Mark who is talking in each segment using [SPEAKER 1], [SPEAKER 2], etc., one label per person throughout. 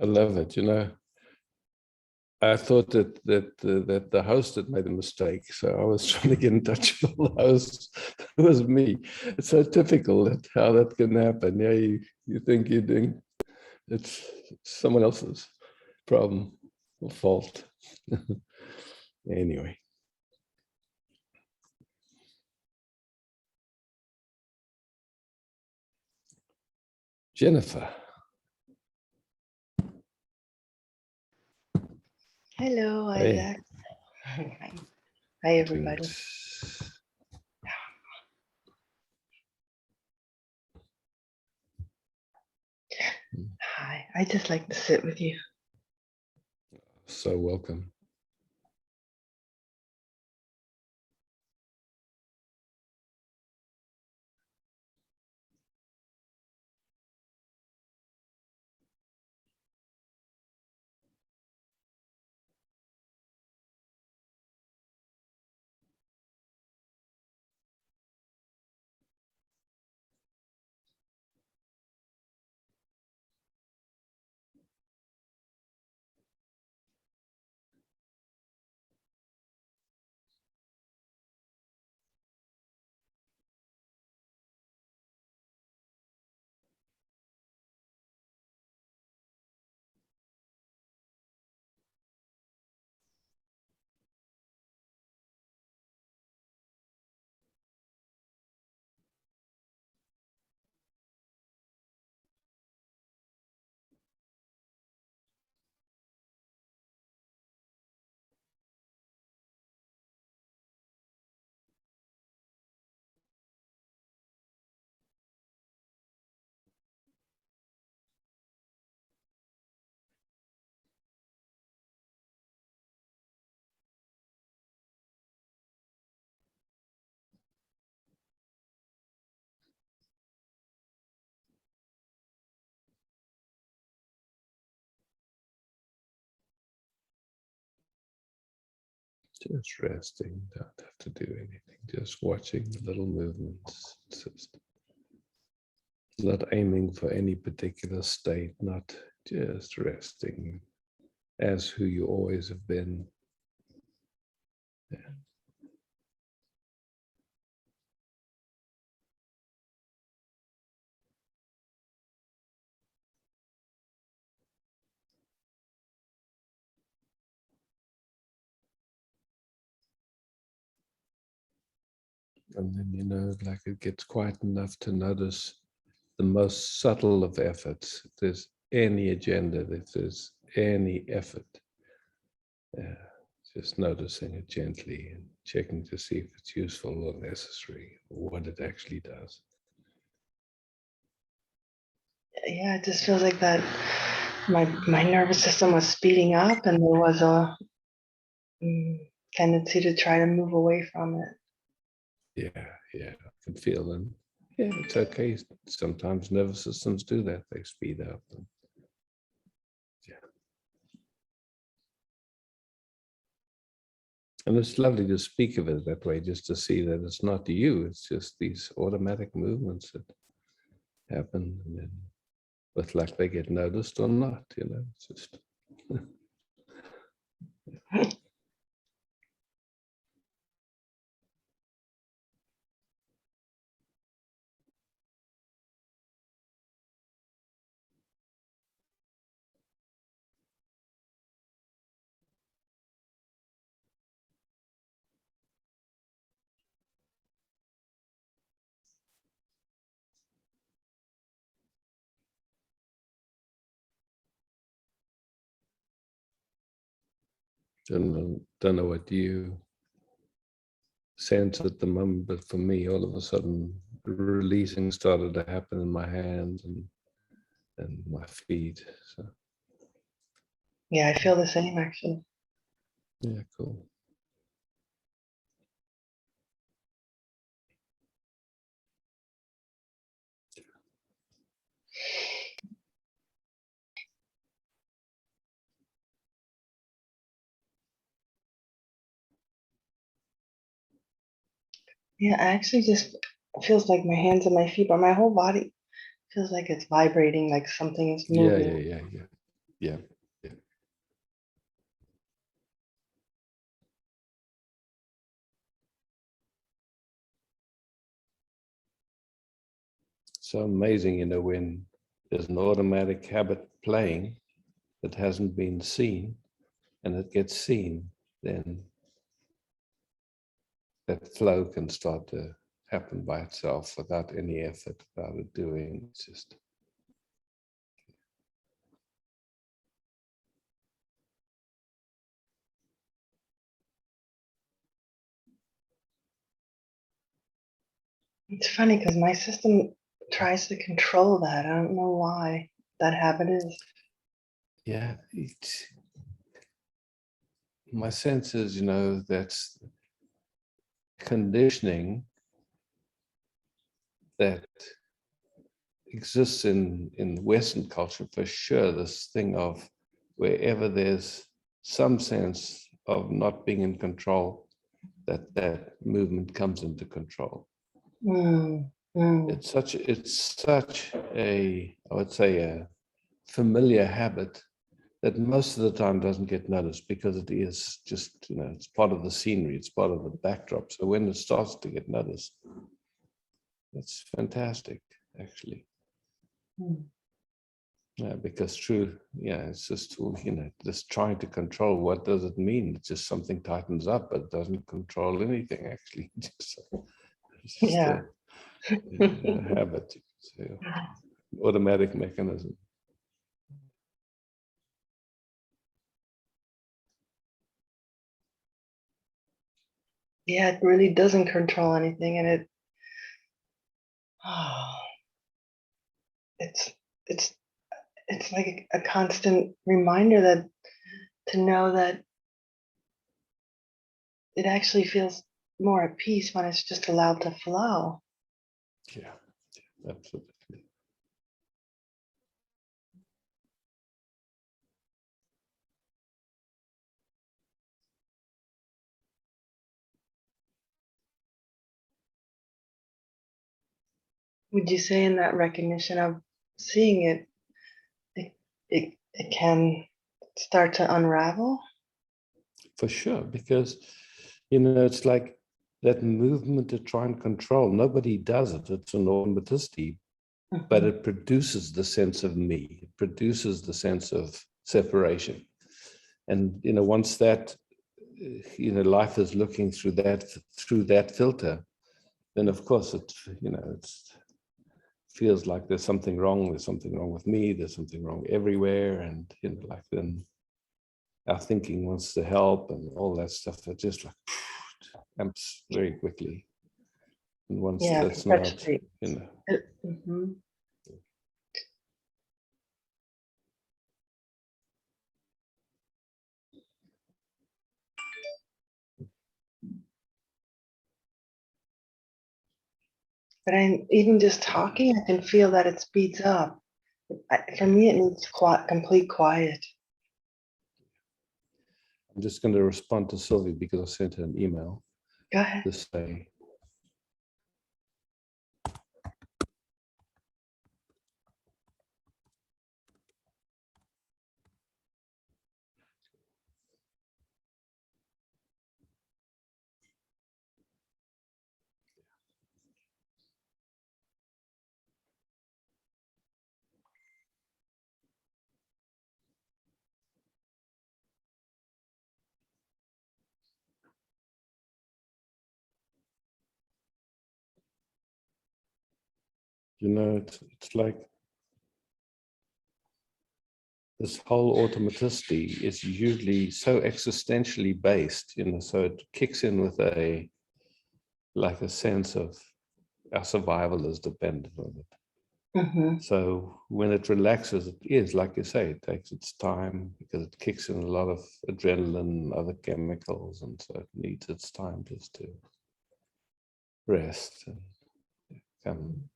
[SPEAKER 1] I love it. I thought that the host had made a mistake, so I was trying to get in touch with the host. It was me. It's so typical that how that can happen. Yeah, you think you're doing it's someone else's problem or fault. Anyway. Jennifer.
[SPEAKER 2] Hello,
[SPEAKER 1] Hey.
[SPEAKER 2] Isaac. Hi, everybody.
[SPEAKER 1] Good.
[SPEAKER 2] Hi, I just like to sit with you.
[SPEAKER 1] So welcome. Just resting, don't have to do anything, just watching the little movements. Just not aiming for any particular state, not just resting as who you always have been. Yeah. And then, like it gets quiet enough to notice the most subtle of efforts. If there's any agenda, if there's any effort, just noticing it gently and checking to see if it's useful or necessary, or what it actually does.
[SPEAKER 2] Yeah, it just feels like that my nervous system was speeding up and there was a tendency to try to move away from it.
[SPEAKER 1] Yeah, I can feel them. Yeah, it's okay. Sometimes nervous systems do that. They speed up. And it's lovely to speak of it that way, just to see that it's not you. It's just these automatic movements that happen. And then with like they get noticed or not, it's just. Don't know what you sense at the moment, but for me, all of a sudden, releasing started to happen in my hands and my feet. So
[SPEAKER 2] Yeah, I feel the same actually.
[SPEAKER 1] yeah, cool.
[SPEAKER 2] Yeah, I actually just feels like my hands and my feet, but my whole body feels like it's vibrating, like something is moving.
[SPEAKER 1] Yeah. Yeah. So amazing, when there's an automatic habit playing that hasn't been seen and it gets seen, then that flow can start to happen by itself without any effort, without it doing. It's just,
[SPEAKER 2] It's funny because my system tries to control that. I don't know why that habit is.
[SPEAKER 1] yeah. My sense is, that's conditioning that exists in Western culture for sure. This thing of wherever there's some sense of not being in control, that movement comes into control.
[SPEAKER 2] Mm, mm.
[SPEAKER 1] It's such a, I would say, a familiar habit that most of the time doesn't get noticed because it is just, it's part of the scenery, it's part of the backdrop. So when it starts to get noticed, it's fantastic, actually.
[SPEAKER 2] Mm.
[SPEAKER 1] Yeah, because it's just, just trying to control, what does it mean? It's just something tightens up, but it doesn't control anything, actually. It's just
[SPEAKER 2] Yeah.
[SPEAKER 1] a habit, so automatic mechanism.
[SPEAKER 2] Yeah, it really doesn't control anything, and oh, it's it's it's like a constant reminder that to know that it actually feels more at peace when it's just allowed to flow.
[SPEAKER 1] Yeah, absolutely.
[SPEAKER 2] Would you say in that recognition of seeing it, it can start to unravel?
[SPEAKER 1] For sure, because it's like that movement to try and control. Nobody does it. It's an automaticity, but
[SPEAKER 2] Mhm.
[SPEAKER 1] it produces the sense of me. It produces the sense of separation. And once that, life is looking through that filter, then of course it feels like there's something wrong. There's something wrong with me. There's something wrong everywhere, and like then our thinking wants to help and all that stuff. It just like amps very quickly. And once
[SPEAKER 2] Yeah,
[SPEAKER 1] that's not,
[SPEAKER 2] perpetuate. Mhm. But even just talking, I can feel that it speeds up. For me, it needs complete quiet.
[SPEAKER 1] I'm just going to respond to Sylvie because I sent her an email
[SPEAKER 2] Go ahead.
[SPEAKER 1] to say, it's like this whole automaticity is usually so existentially based, so it kicks in with a sense of our survival is dependent on it.
[SPEAKER 2] Hmm.
[SPEAKER 1] So when it relaxes, it is, like you say, it takes its time because it kicks in a lot of adrenaline and other chemicals. And so it needs its time just to rest and come.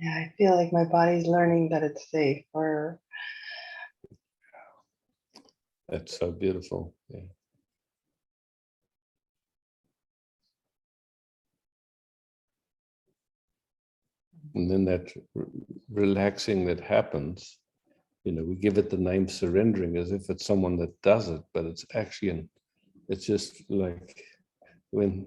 [SPEAKER 2] Yeah, I feel like my body's learning that it's safe. Or
[SPEAKER 1] That's so beautiful. Yeah. And then that relaxing that happens, we give it the name surrendering as if it's someone that does it, but it's actually it's just like when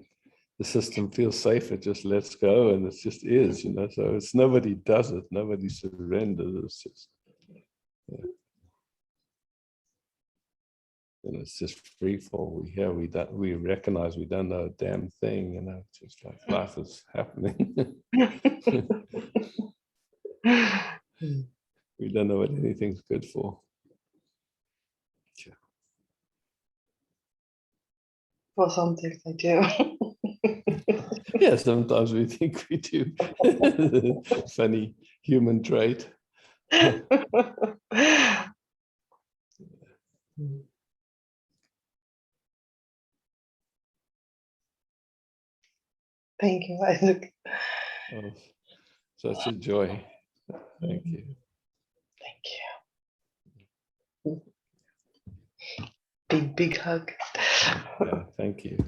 [SPEAKER 1] the system feels safe, it just lets go and it just is, so it's nobody does it, nobody surrenders, it's just, yeah. And it's just free fall. We recognize we don't know a damn thing, it's just like life is happening. We don't know what anything's good for.
[SPEAKER 2] well, some things I do.
[SPEAKER 1] Yeah, sometimes we think we do. Funny human trait.
[SPEAKER 2] Thank you, Isaac.
[SPEAKER 1] Oh, such a joy. Thank you.
[SPEAKER 2] Thank you. Big hug.
[SPEAKER 1] Yeah, thank you.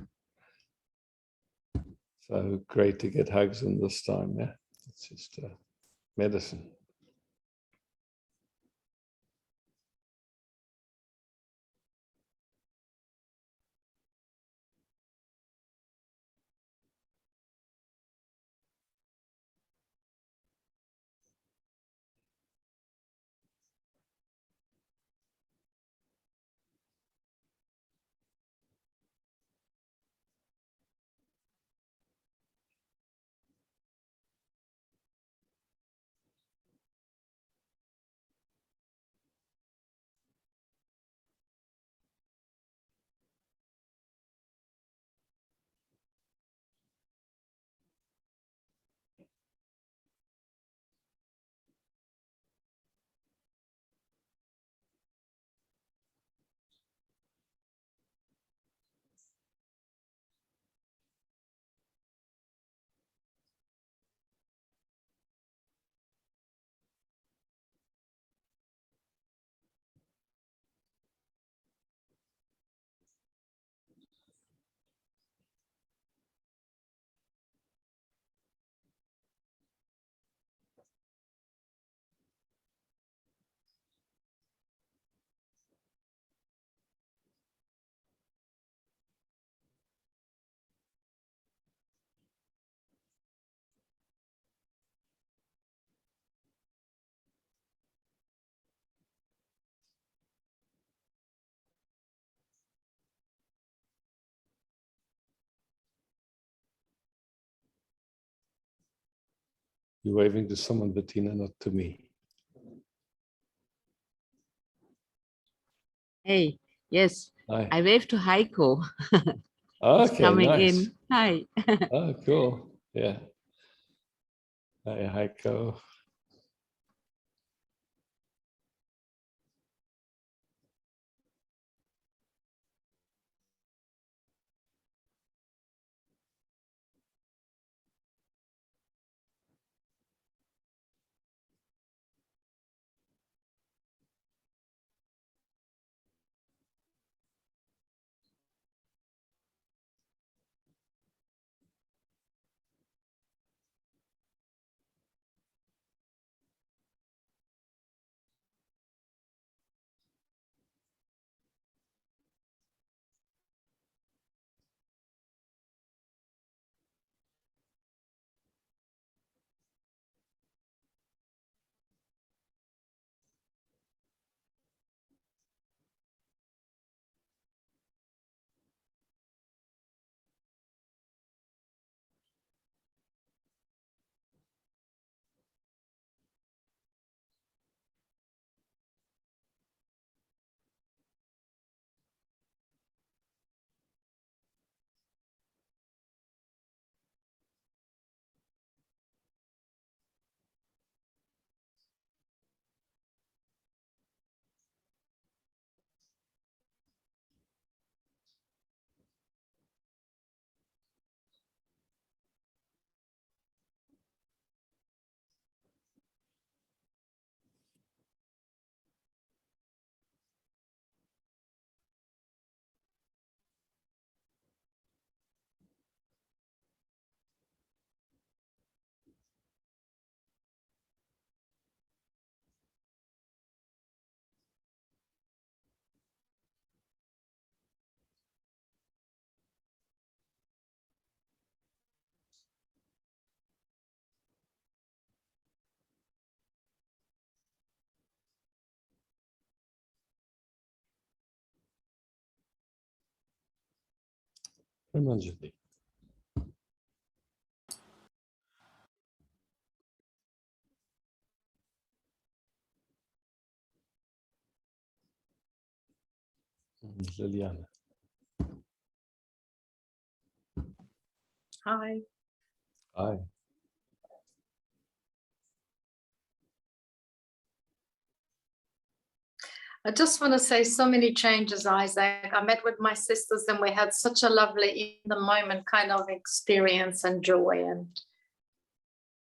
[SPEAKER 1] So great to get hugs in this time. Yeah, it's just medicine. You're waving to someone, Bettina, not to me.
[SPEAKER 3] Hey, yes,
[SPEAKER 1] Hi.
[SPEAKER 3] I waved to Heiko. He's
[SPEAKER 1] Okay,
[SPEAKER 3] coming
[SPEAKER 1] nice.
[SPEAKER 3] in. Hi.
[SPEAKER 1] Oh, cool. Yeah. Hi, Heiko. And Anjali. Liliana.
[SPEAKER 4] Hi.
[SPEAKER 1] Hi.
[SPEAKER 4] I just want to say so many changes, Isaac. I met with my sisters and we had such a lovely in the moment kind of experience and joy, and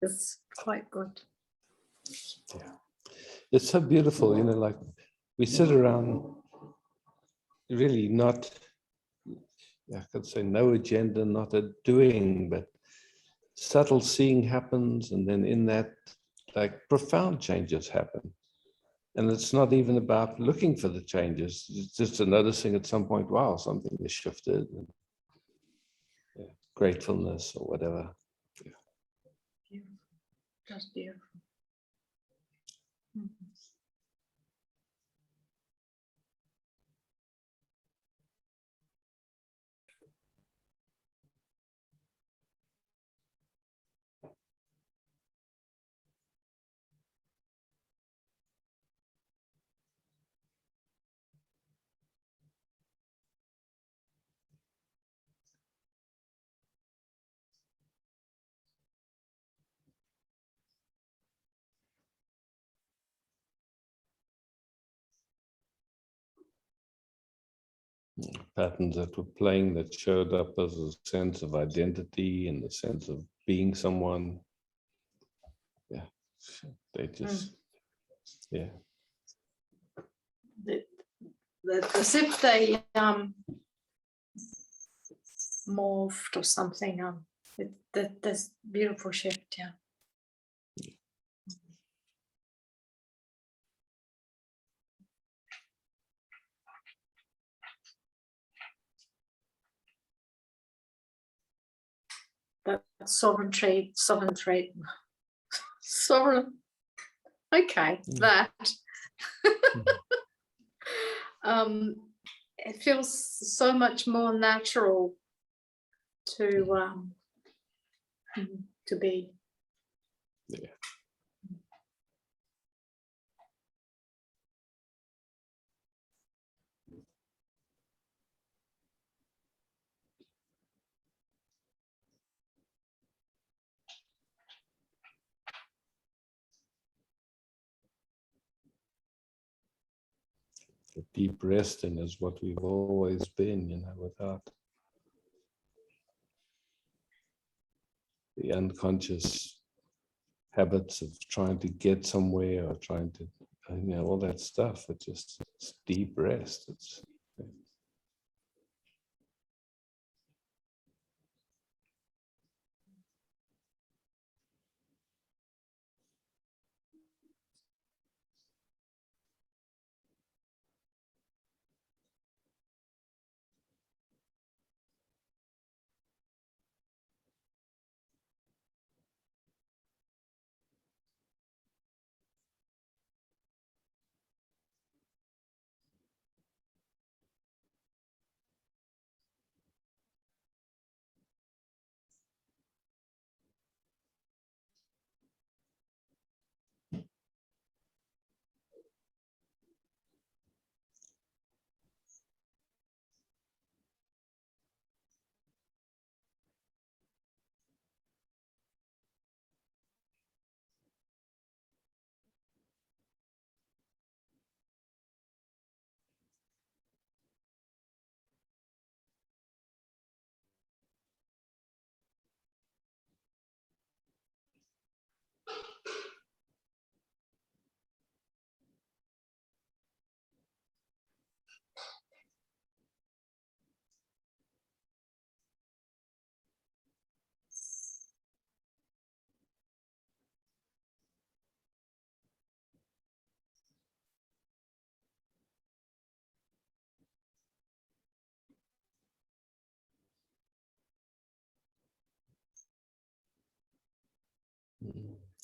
[SPEAKER 4] it's quite good.
[SPEAKER 1] Yeah. It's so beautiful, you know, like we sit around really not, I could say no agenda, not a doing, but subtle seeing happens. And then in that, like profound changes happen. And it's not even about looking for the changes. It's just noticing at some point, wow, something has shifted. And, yeah, gratefulness or whatever. Yeah.
[SPEAKER 4] Beautiful. Just beautiful. Mhm.
[SPEAKER 1] Patterns that were playing that showed up as a sense of identity and the sense of being someone. Yeah, they just, yeah.
[SPEAKER 4] As if they morphed or something. There's beautiful shift, yeah. That sovereign trade. Sovereign. Okay, that. It feels so much more natural to be.
[SPEAKER 1] Yeah. The deep resting is what we've always been, you know, without the unconscious habits of trying to get somewhere or trying to, you know, all that stuff. It's deep rest. It's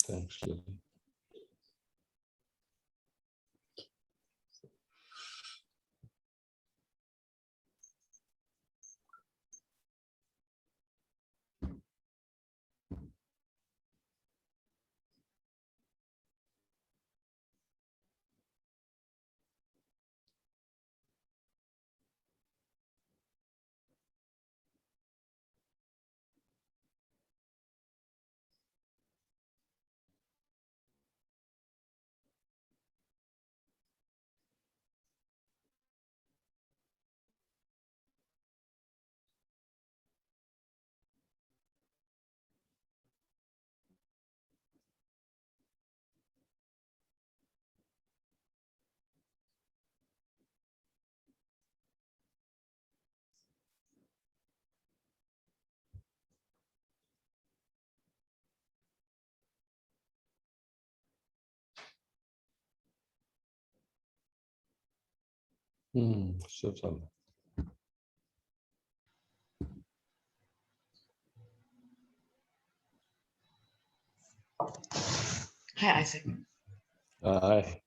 [SPEAKER 1] thanks, Lily. Susan.
[SPEAKER 2] Hi, Isaac.
[SPEAKER 1] Aye.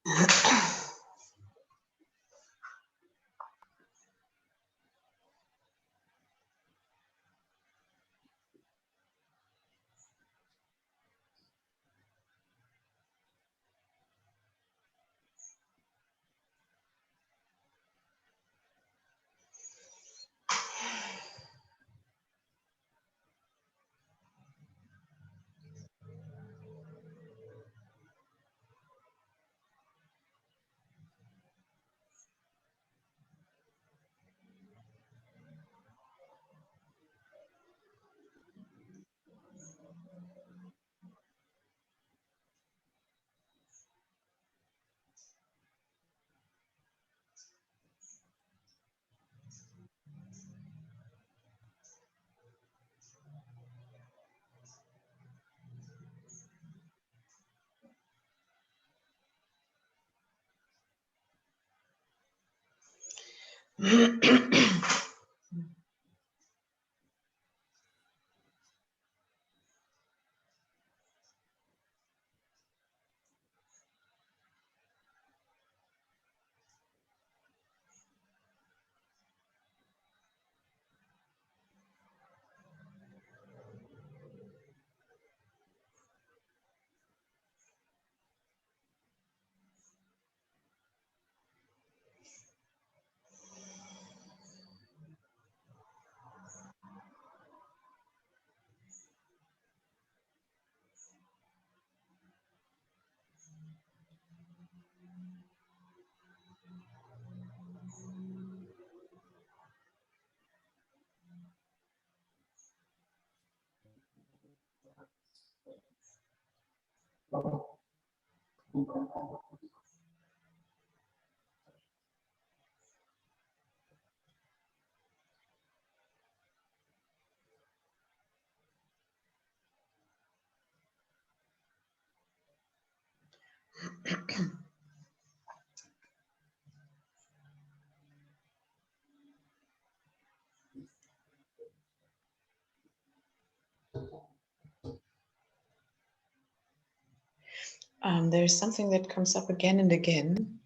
[SPEAKER 2] There's something that comes up again and again,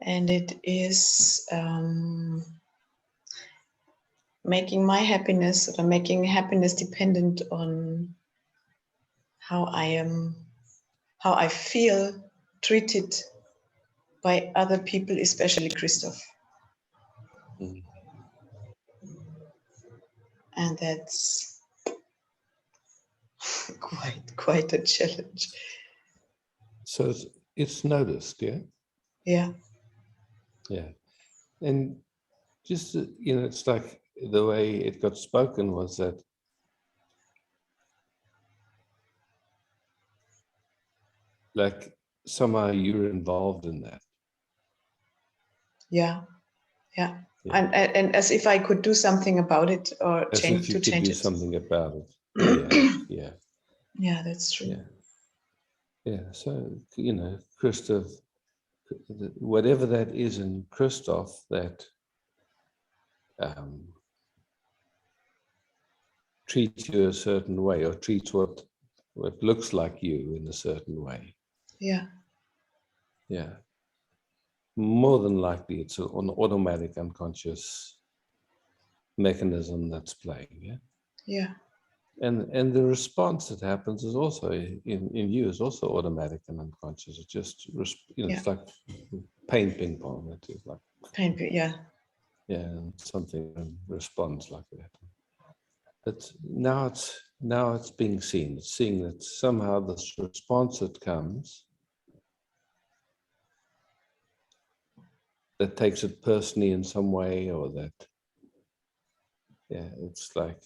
[SPEAKER 2] and it is making my happiness or making happiness dependent on how I feel treated by other people, especially Christoph.
[SPEAKER 1] Mm.
[SPEAKER 2] And that's quite a challenge.
[SPEAKER 1] So it's noticed, yeah?
[SPEAKER 2] Yeah.
[SPEAKER 1] Yeah. And just, it's like the way it got spoken was that like somehow you're involved in that.
[SPEAKER 2] Yeah.
[SPEAKER 1] Yeah.
[SPEAKER 2] And as if I could do something about it or
[SPEAKER 1] As if you could do
[SPEAKER 2] it.
[SPEAKER 1] something about it. Yeah, yeah,
[SPEAKER 2] Yeah, that's true.
[SPEAKER 1] yeah. Yeah. So, Christoph, whatever that is in Christoph that treats you a certain way or treats what looks like you in a certain way.
[SPEAKER 2] Yeah.
[SPEAKER 1] Yeah. More than likely it's an automatic unconscious mechanism that's playing. Yeah.
[SPEAKER 2] Yeah.
[SPEAKER 1] And the response that happens is also in you is also automatic and unconscious. It just it's like pain ping pong. It is like
[SPEAKER 2] Pain, yeah.
[SPEAKER 1] Yeah, and something responds like that. But now it's being seen. It's seeing that somehow this response that comes that takes it personally in some way, or that it's like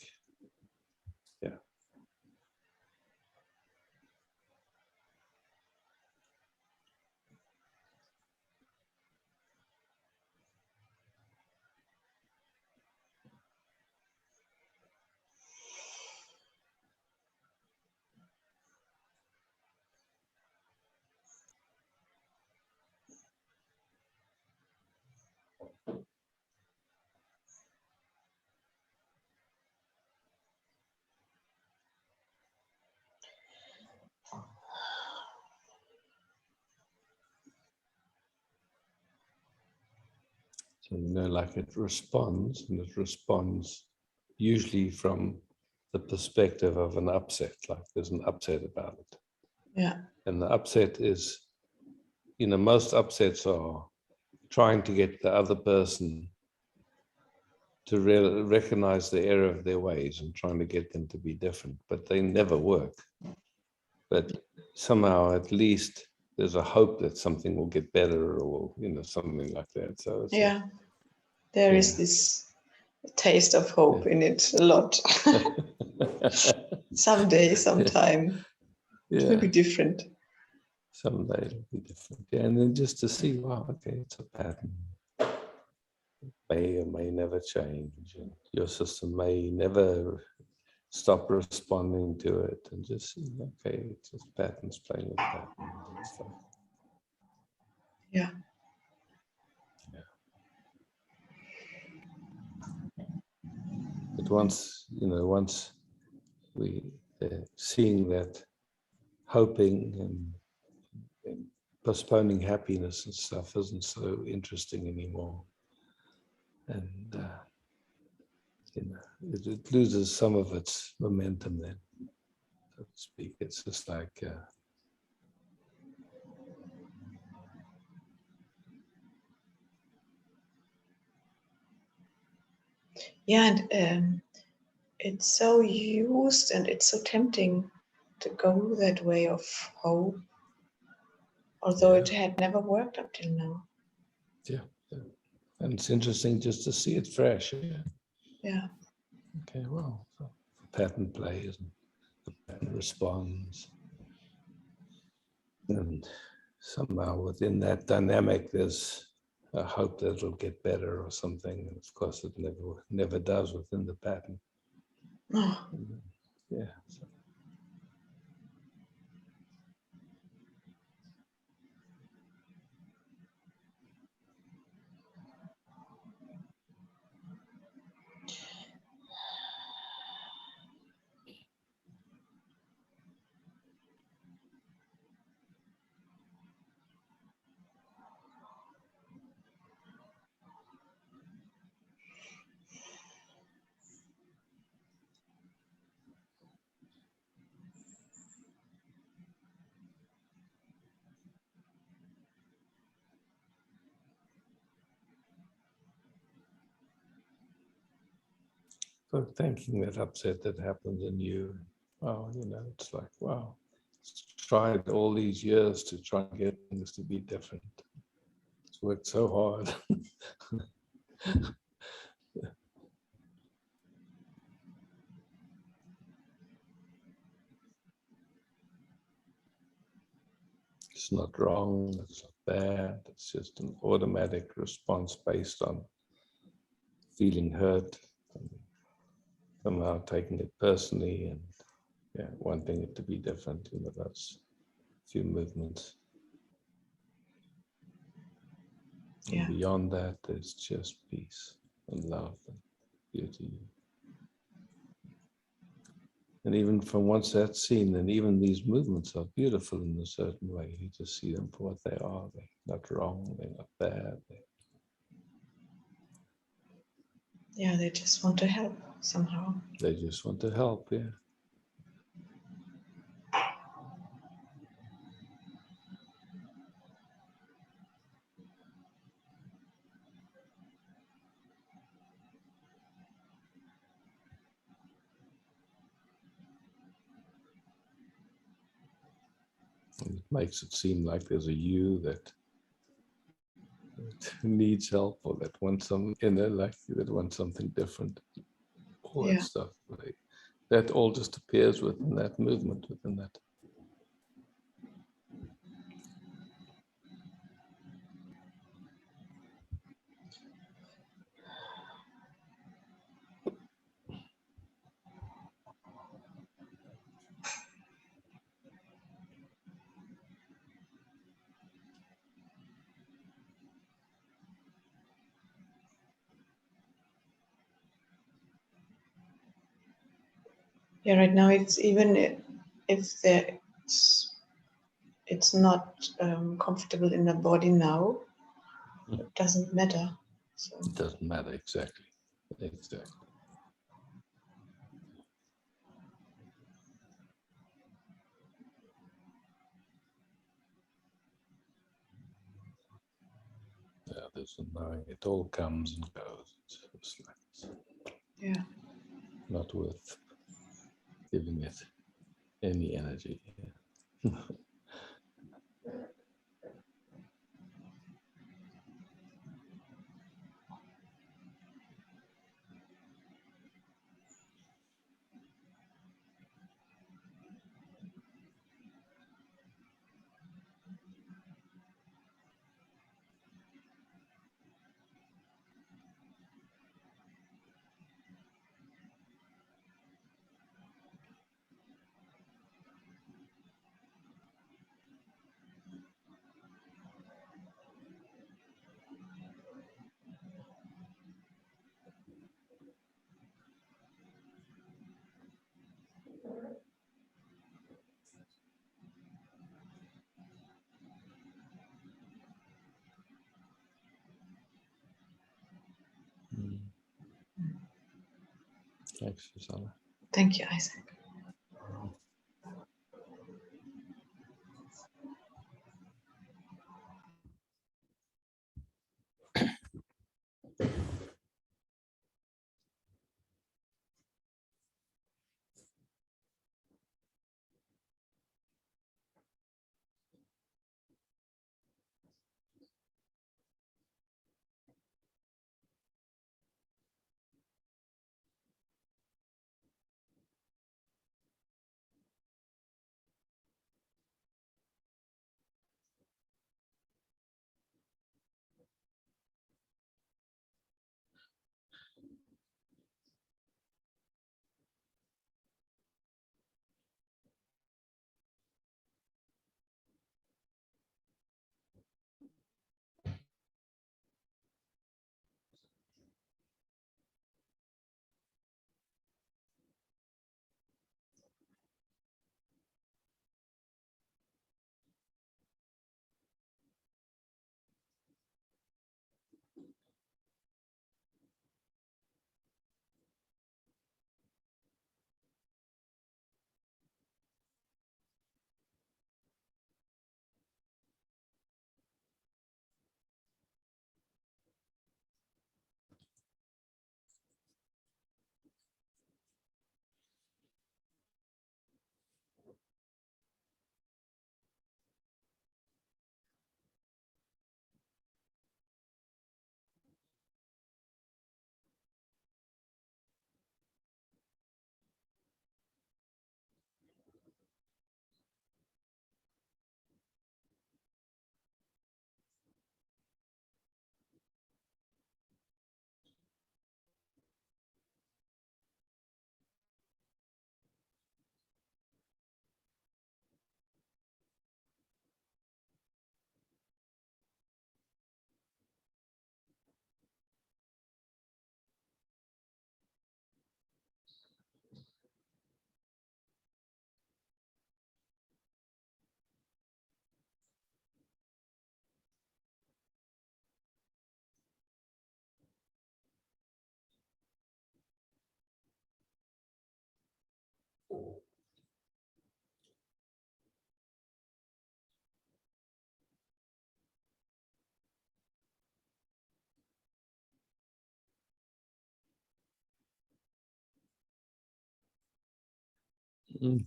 [SPEAKER 1] So, like it responds, and it responds usually from the perspective of an upset, like there's an upset about it.
[SPEAKER 2] Yeah.
[SPEAKER 1] And the upset is, most upsets are trying to get the other person to recognize the error of their ways and trying to get them to be different, but they never work. But somehow, at least, there's a hope that something will get better, or something like that. So it's
[SPEAKER 2] there is this taste of hope in it a lot. Someday, sometime, it will be different.
[SPEAKER 1] Someday it'll be different. Yeah, and then just to see, wow, okay, it's a pattern. It may or may never change. And your system may never stop responding to it, and just see, okay, it's just patterns playing with patterns and stuff.
[SPEAKER 2] Yeah.
[SPEAKER 1] But once we seeing that hoping and postponing happiness and stuff isn't so interesting anymore, and it loses some of its momentum then, so to speak. It's just like
[SPEAKER 2] and it's so used and it's so tempting to go that way of hope, although it had never worked up till now.
[SPEAKER 1] And it's interesting just to see it fresh.
[SPEAKER 2] Yeah.
[SPEAKER 1] Okay, well, so pattern plays and the pattern responds, and somehow within that dynamic there's a hope that it'll get better or something, and of course it never does within the pattern.
[SPEAKER 2] Oh.
[SPEAKER 1] Yeah. So. So thanking that upset that happens in you, wow, it's like, wow, it's tried all these years to try and get things to be different. It's worked so hard. It's not wrong, it's not bad, it's just an automatic response based on feeling hurt, and somehow taking it personally and wanting it to be different. That's a few movements. And beyond that, there's just peace and love and beauty. And even from once that's seen, then even these movements are beautiful in a certain way. You just see them for what they are. They're not wrong, they're not bad.
[SPEAKER 2] Yeah, they just want to help somehow.
[SPEAKER 1] They just want to help, yeah. And it makes it seem like there's a you that needs help, or that wants some inner, like that wants something different. All that stuff. That all just appears within that movement, within that.
[SPEAKER 2] Yeah, right now it's even if it's not comfortable in the body now, it doesn't matter. So
[SPEAKER 1] It doesn't matter exactly. Exactly. Yeah, there's a knowing it all comes and goes. It's like,
[SPEAKER 2] yeah.
[SPEAKER 1] not worth giving it any energy. Yeah. Mm. Thanks, Susanna.
[SPEAKER 2] Thank you, Isaac.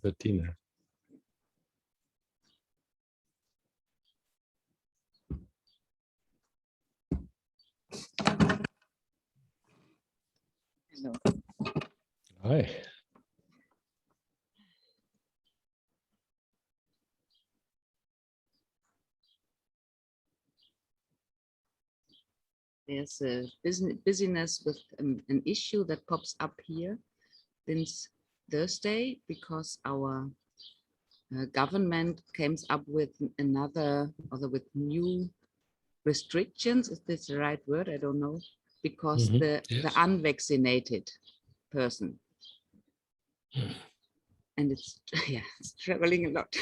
[SPEAKER 1] Bettina.
[SPEAKER 3] Hello.
[SPEAKER 1] Hi.
[SPEAKER 3] There's a busyness with an issue that pops up here since Thursday because our government came up with with new restrictions. Is this the right word? I don't know. Because
[SPEAKER 1] Mhm.
[SPEAKER 3] the
[SPEAKER 1] Yes.
[SPEAKER 3] unvaccinated person, and it's yeah, it's traveling a lot.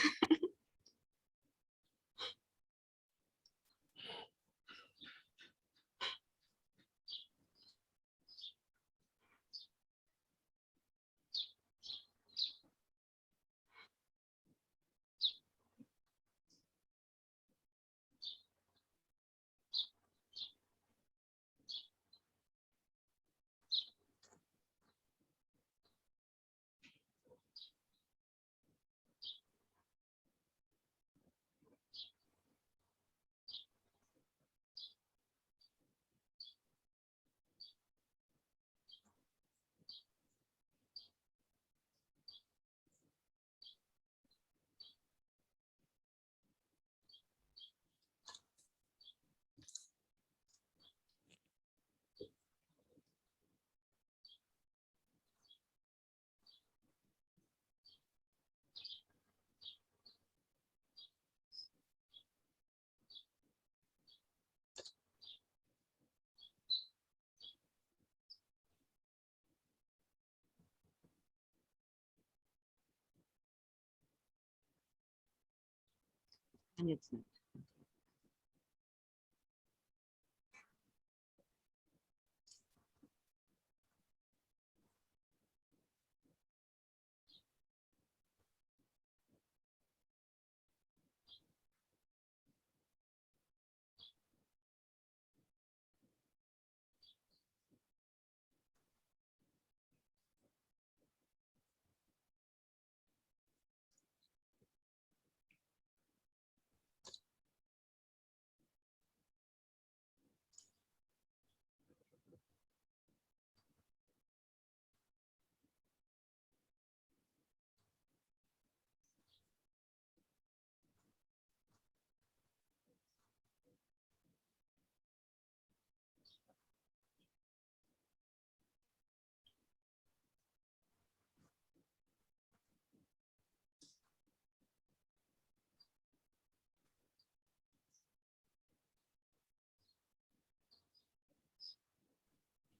[SPEAKER 3] Jetzt nicht.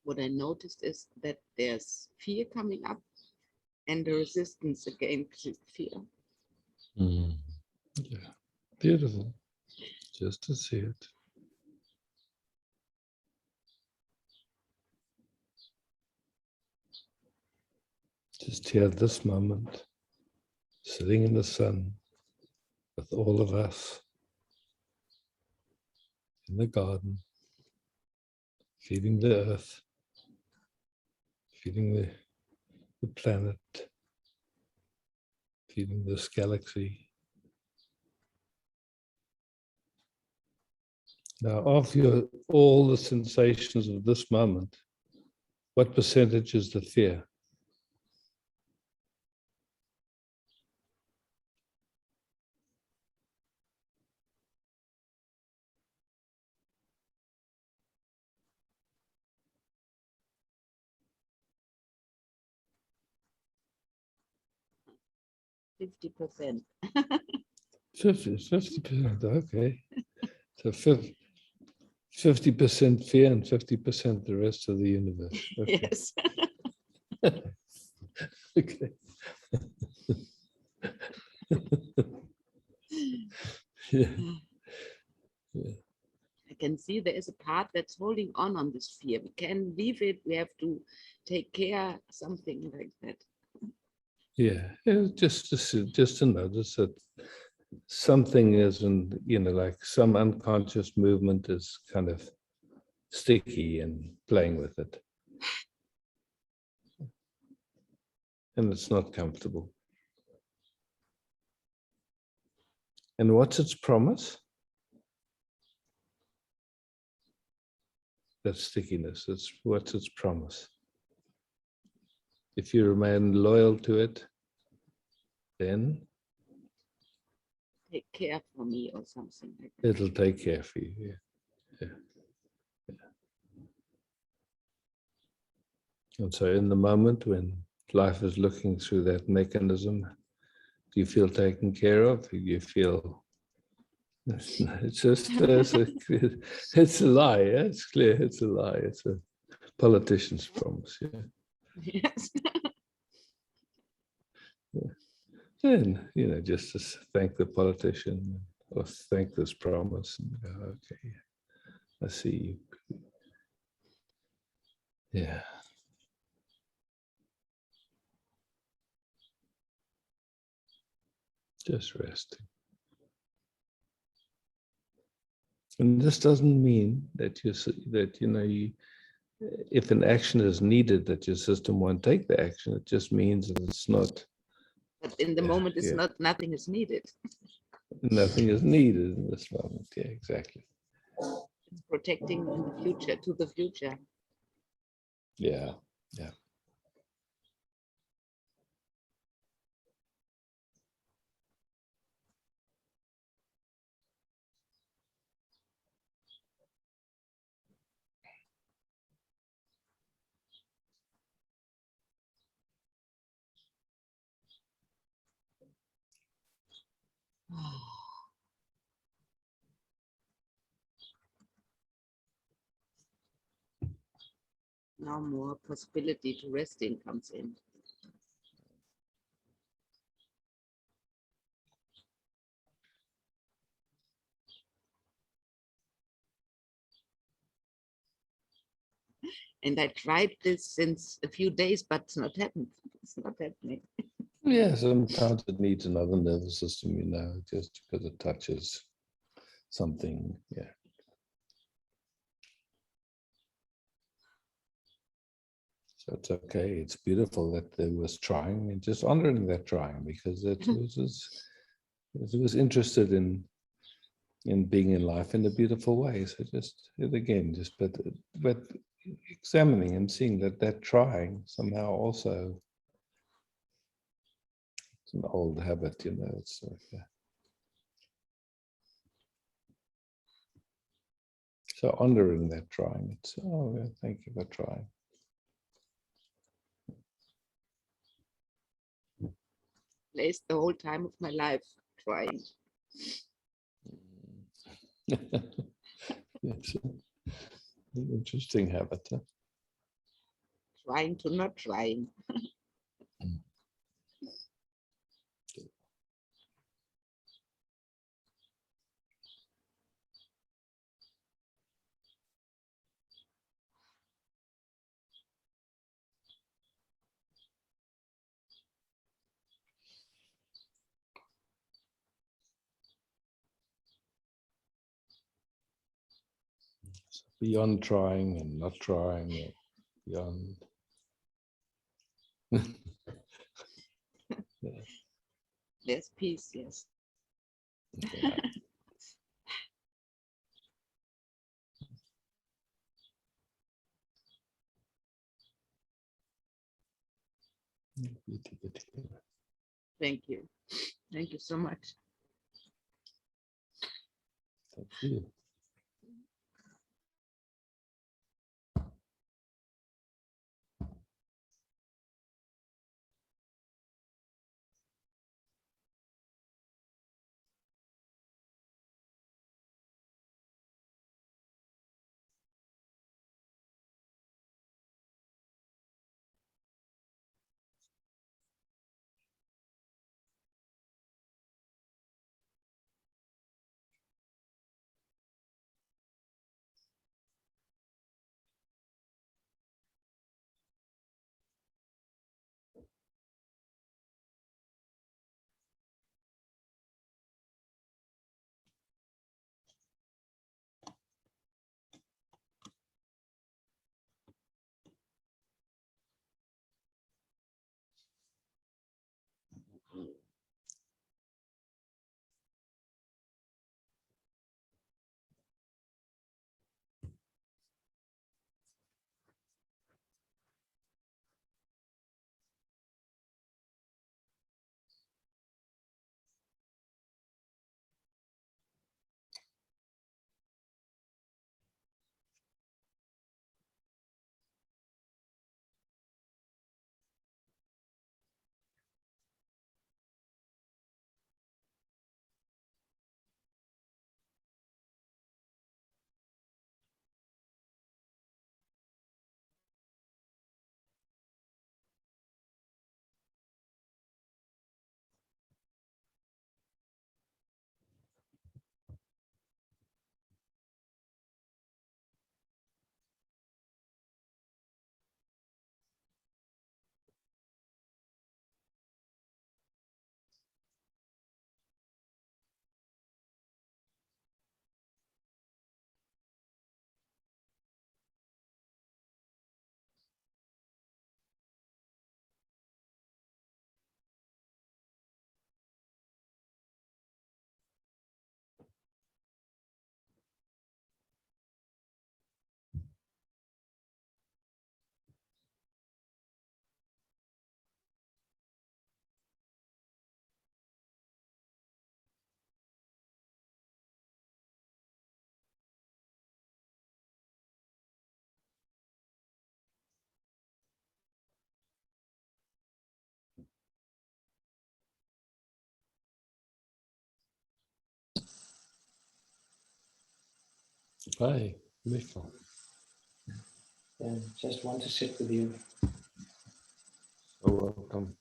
[SPEAKER 3] What I noticed is that there's fear coming up and the resistance against fear.
[SPEAKER 1] Mm. Yeah, beautiful. Just to see it. Just here at this moment, sitting in the sun with all of us in the garden, feeding the earth, feeding the planet, feeding this galaxy. Now, of all the sensations of this moment, what percentage is the fear?
[SPEAKER 3] %50%.
[SPEAKER 1] 50%, okay. So 50% fear and 50% the rest of the universe. Okay.
[SPEAKER 3] Yes.
[SPEAKER 1] Okay. Yeah.
[SPEAKER 3] I can see there is a part that's holding on this fear. We can leave it. We have to take care, something like that.
[SPEAKER 1] Yeah, just to notice that something isn't, like some unconscious movement is kind of sticky and playing with it. And it's not comfortable. And what's its promise? That stickiness, what's its promise? If you remain loyal to it, then
[SPEAKER 3] Take care for me or something like that.
[SPEAKER 1] it'll take care for you. Yeah. And so in the moment when life is looking through that mechanism, do you feel taken care of? Do you feel it's just it's a lie. Yeah? It's clear it's a lie. It's a politician's promise. Yeah.
[SPEAKER 3] Yes.
[SPEAKER 1] And just to thank the politician or thank this promise and go, okay, I see you. Yeah. Just resting. And this doesn't mean that if an action is needed, that your system won't take the action. It just means that it's not.
[SPEAKER 3] But in the moment, it's
[SPEAKER 1] yeah.
[SPEAKER 3] nothing is needed.
[SPEAKER 1] Nothing is needed in this moment. Yeah, exactly.
[SPEAKER 3] It's protecting in the future, to the future.
[SPEAKER 1] Yeah, yeah.
[SPEAKER 3] Now more possibility to resting comes in. And I tried this since a few days, but it's not happened. It's not happening.
[SPEAKER 1] Yeah, sometimes it needs another nervous system, you know, just because it touches something. Yeah. So it's okay. It's beautiful that they was trying and just honoring that trying, because it was interested in being in life in a beautiful way. So just again, just but examining and seeing that trying somehow also, it's an old habit, you know. It's like, so honoring that trying. It's, oh yeah, thank you for trying.
[SPEAKER 3] Placed the whole time of my life trying.
[SPEAKER 1] It's an interesting habit. Huh?
[SPEAKER 3] Trying to not trying.
[SPEAKER 1] Beyond trying and not trying, or beyond. Yeah.
[SPEAKER 3] There's peace, yes.
[SPEAKER 1] Yeah.
[SPEAKER 3] Thank you. Thank you so much.
[SPEAKER 1] Thank you. Hi, Michael.
[SPEAKER 5] Just want to sit with you.
[SPEAKER 1] So welcome.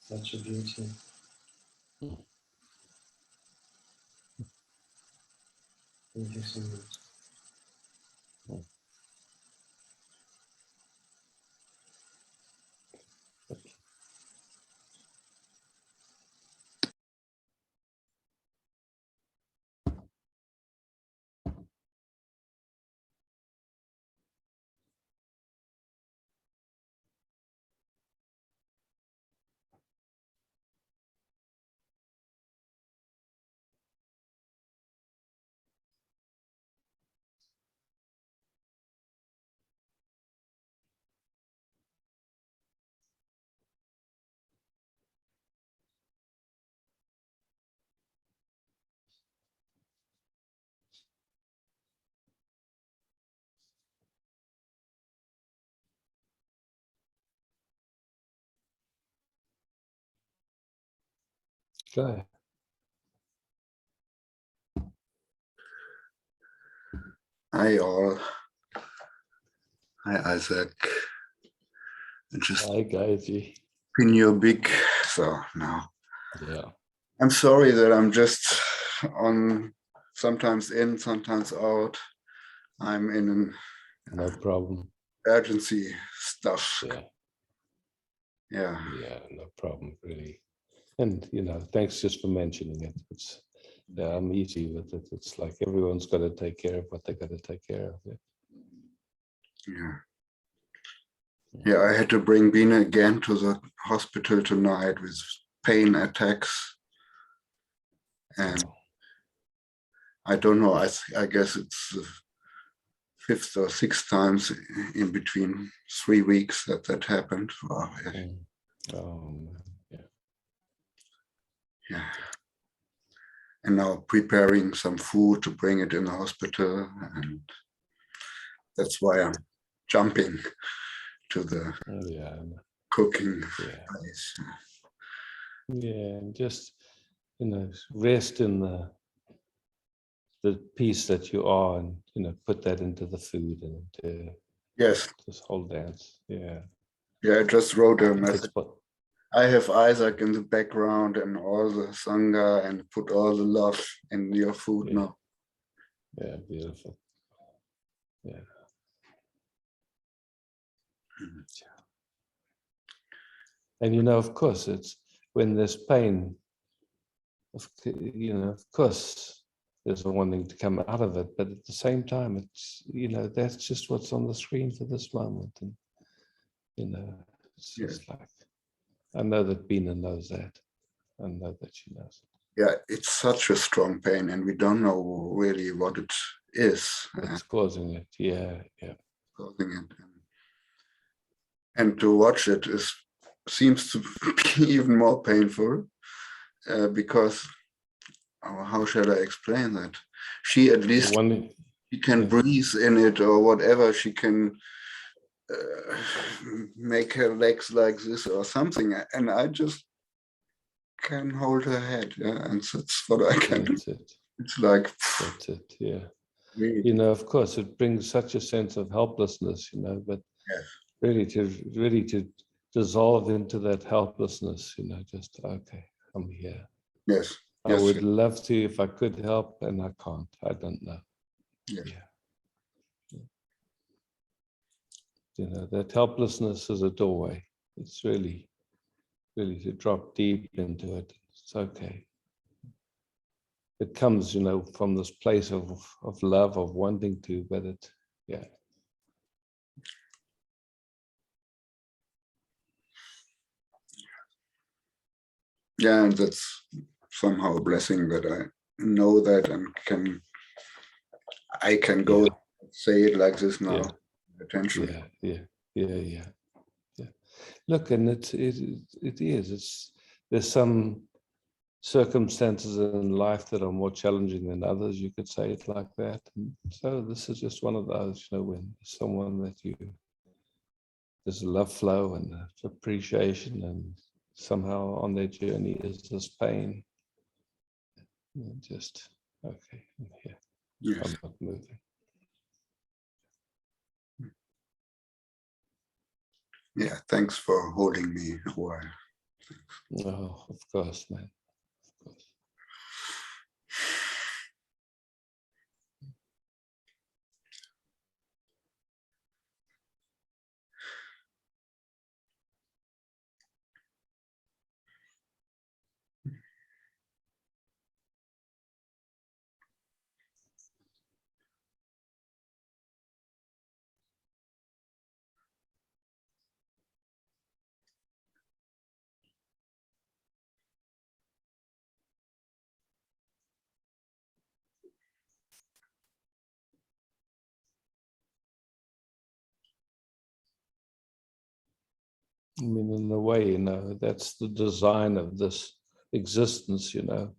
[SPEAKER 5] Such a beauty. Thank you so much.
[SPEAKER 1] Okay.
[SPEAKER 6] Hi all. Hi Isaac. I just
[SPEAKER 1] Hi, Gaiji.
[SPEAKER 6] pin you big. So now
[SPEAKER 1] Yeah.
[SPEAKER 6] I'm sorry that I'm just on, sometimes in, sometimes out. I'm in an
[SPEAKER 1] No problem.
[SPEAKER 6] urgency stuff.
[SPEAKER 1] Yeah.
[SPEAKER 6] Yeah.
[SPEAKER 1] Yeah, no problem, really. And, thanks just for mentioning it. I'm easy with it. It's like everyone's got to take care of what they got to take care of.
[SPEAKER 6] Yeah. Yeah, I had to bring Bina again to the hospital tonight with pain attacks. And I don't know, I guess it's the 5th or 6th times in between 3 weeks that happened. Wow, yeah.
[SPEAKER 1] Oh, yeah.
[SPEAKER 6] Yeah. And now preparing some food to bring it in the hospital. And that's why I'm jumping to the
[SPEAKER 1] Yeah.
[SPEAKER 6] cooking
[SPEAKER 1] Yeah.
[SPEAKER 6] place.
[SPEAKER 1] Yeah. And just, rest in the piece that you are and, put that into the food and
[SPEAKER 6] Yes.
[SPEAKER 1] this whole dance. Yeah.
[SPEAKER 6] Yeah, I just wrote a
[SPEAKER 1] It's
[SPEAKER 6] message.
[SPEAKER 1] what,
[SPEAKER 6] I have Isaac in the background and all the sangha and put all the love in your food
[SPEAKER 1] yeah.
[SPEAKER 6] now.
[SPEAKER 1] Yeah, beautiful. Yeah. And of course, it's when there's pain, of course, there's a wanting to come out of it, but at the same time, it's, that's just what's on the screen for this moment. And, it's just like, I know that Bina knows that. I know that she knows.
[SPEAKER 6] Yeah, it's such a strong pain and we don't know really what it is.
[SPEAKER 1] What's causing it. Yeah, yeah.
[SPEAKER 6] Causing it. And to watch it seems to be even more painful because, how shall I explain that? She at least she can breathe in it or whatever. She can make her legs like this or something. And I just can hold her head. Yeah, and that's what I can do. It's like,
[SPEAKER 1] that's it. Yeah.
[SPEAKER 6] Really.
[SPEAKER 1] Of course, it brings such a sense of helplessness, but
[SPEAKER 6] yes.
[SPEAKER 1] really to dissolve into that helplessness, just, okay, I'm here.
[SPEAKER 6] Yes.
[SPEAKER 1] I would love to if I could help, and I can't. I don't know.
[SPEAKER 6] Yes.
[SPEAKER 1] Yeah. That helplessness is a doorway. It's really to drop deep into it. It's okay. It comes, from this place of love, of wanting to, but yeah.
[SPEAKER 6] Yeah, and that's somehow a blessing that I know that and I can go say it like this now.
[SPEAKER 1] Yeah.
[SPEAKER 6] Attention.
[SPEAKER 1] Yeah. Look, and it is. There's some circumstances in life that are more challenging than others. You could say it like that. And so this is just one of those, when someone that there's a love flow and appreciation, and somehow on their journey is this pain. And just, okay, I'm here.
[SPEAKER 6] Yes.
[SPEAKER 1] I'm not moving.
[SPEAKER 6] Yeah, thanks for holding me a while.
[SPEAKER 1] Oh, of course, man. Of course. I mean, in a way, you know, that's the design of this existence, you know.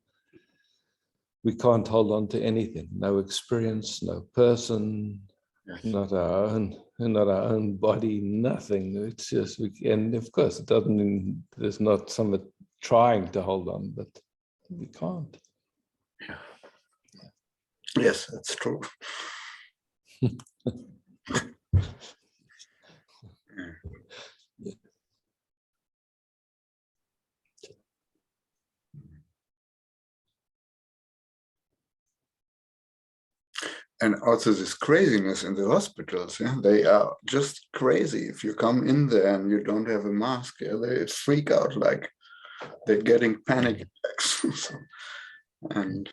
[SPEAKER 1] We can't hold on to anything, no experience, no person,
[SPEAKER 6] Yes.
[SPEAKER 1] not our own body, nothing. It's just, and of course, it doesn't mean there's not some trying to hold on, but we can't.
[SPEAKER 6] Yes, that's true. And also this craziness in the hospitals, yeah, they are just crazy. If you come in there and you don't have a mask, yeah, they freak out like they're getting panic attacks. So, and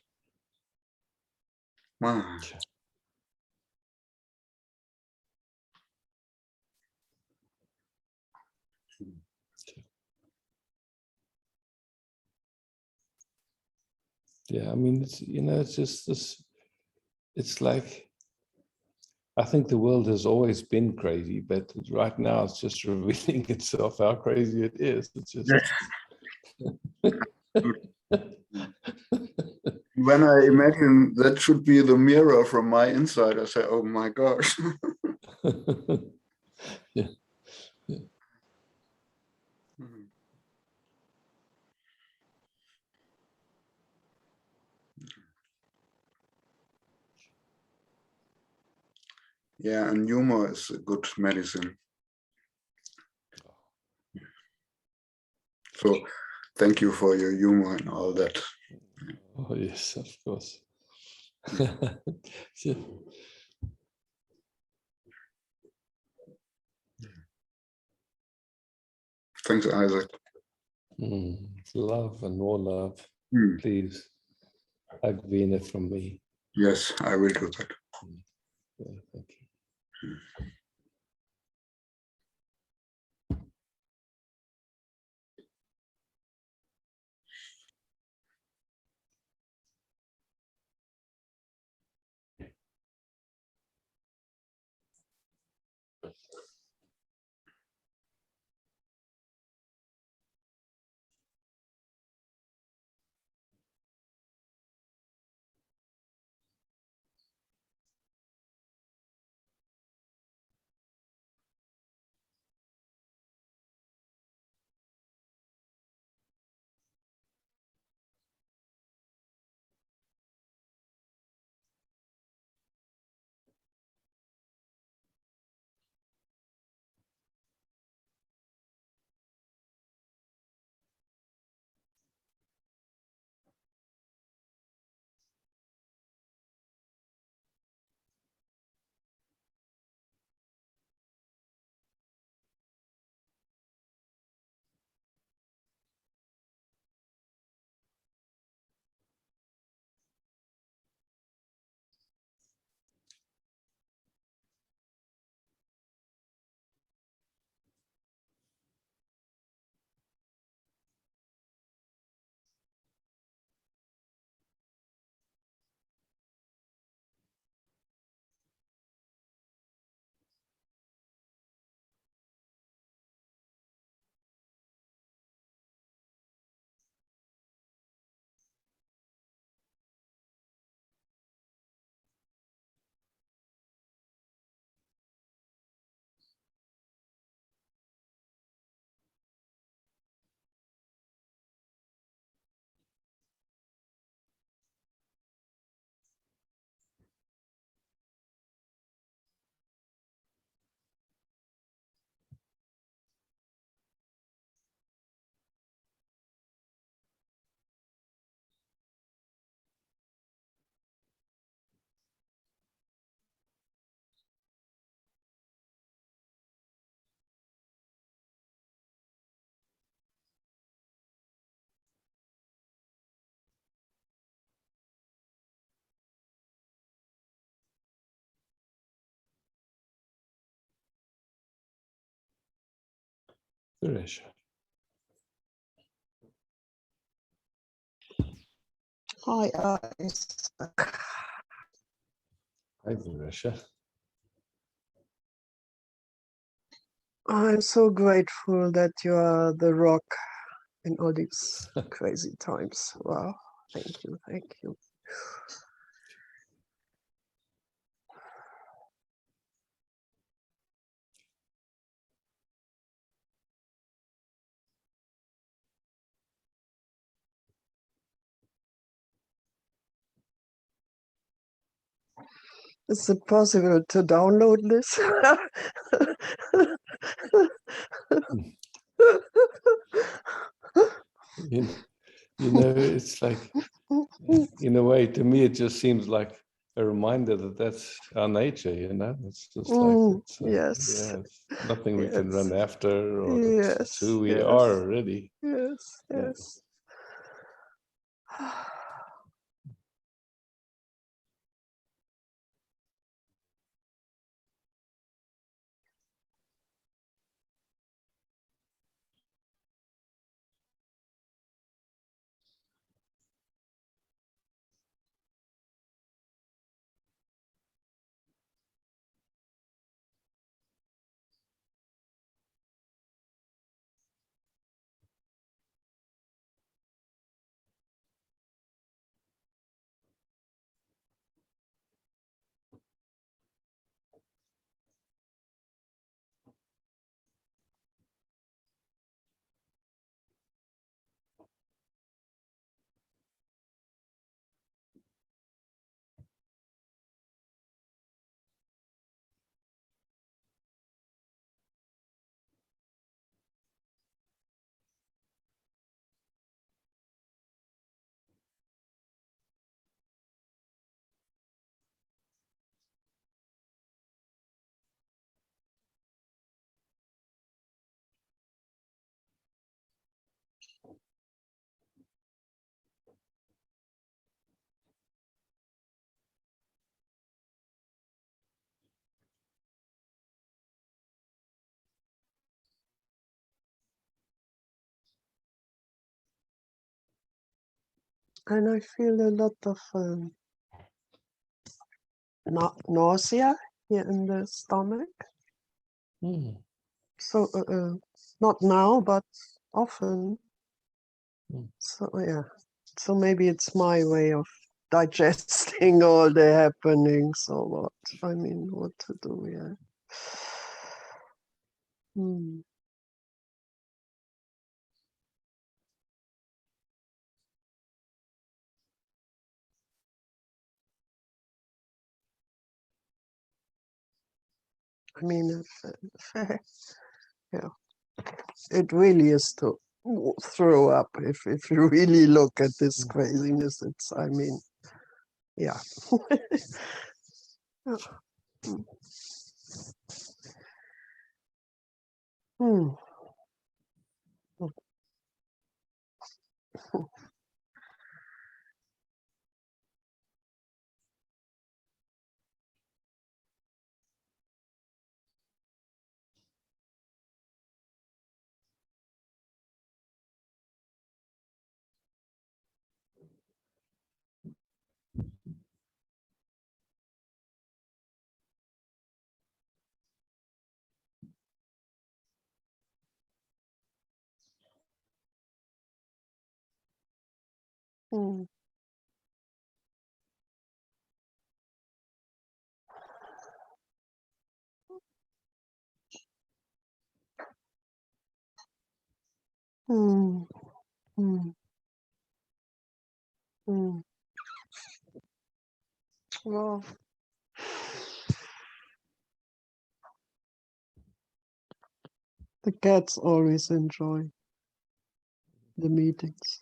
[SPEAKER 6] wow.
[SPEAKER 1] Yeah, I mean, it's, you know, it's just this, it's like, I think the world has always been crazy, but right now it's just revealing itself how crazy it is. It's just.
[SPEAKER 6] When I imagine that should be the mirror from my inside, I say, oh my gosh.
[SPEAKER 1] Yeah. Yeah.
[SPEAKER 6] Yeah, and humor is a good medicine. So thank you for your humor and all that.
[SPEAKER 1] Oh, yes, of course. Yeah.
[SPEAKER 6] Thanks, Isaac.
[SPEAKER 1] Love and more love.
[SPEAKER 6] Hmm.
[SPEAKER 1] Please, hug Vina from me.
[SPEAKER 6] Yes, I will do that.
[SPEAKER 1] Yeah, thank you. Suresh.
[SPEAKER 7] Hi, Isaac.
[SPEAKER 1] Hi, Suresh.
[SPEAKER 7] I'm so grateful that you are the rock in all these crazy times. Wow. Thank you. Thank you. Is it possible to download this?
[SPEAKER 1] You know, it's like, in a way, to me, it just seems like a reminder that that's our nature, you know? It's just like, it's,
[SPEAKER 7] yes.
[SPEAKER 1] yeah, it's nothing we can run
[SPEAKER 7] Yes.
[SPEAKER 1] after, or it's
[SPEAKER 7] Yes.
[SPEAKER 1] who we
[SPEAKER 7] Yes.
[SPEAKER 1] are already.
[SPEAKER 7] Yes.
[SPEAKER 1] Yeah.
[SPEAKER 7] Yes. And I feel a lot of nausea here in the stomach.
[SPEAKER 1] Mm.
[SPEAKER 7] So not now, but often. So yeah. So maybe it's my way of digesting all the happenings or what. I mean, what to do, yeah. Hmm. I mean, yeah, it really is to throw up if you really look at this craziness. It's, I mean, yeah. Yeah. Hmm. Hmm. Hmm. Hmm. Hmm. Well, the cats always enjoy the meetings.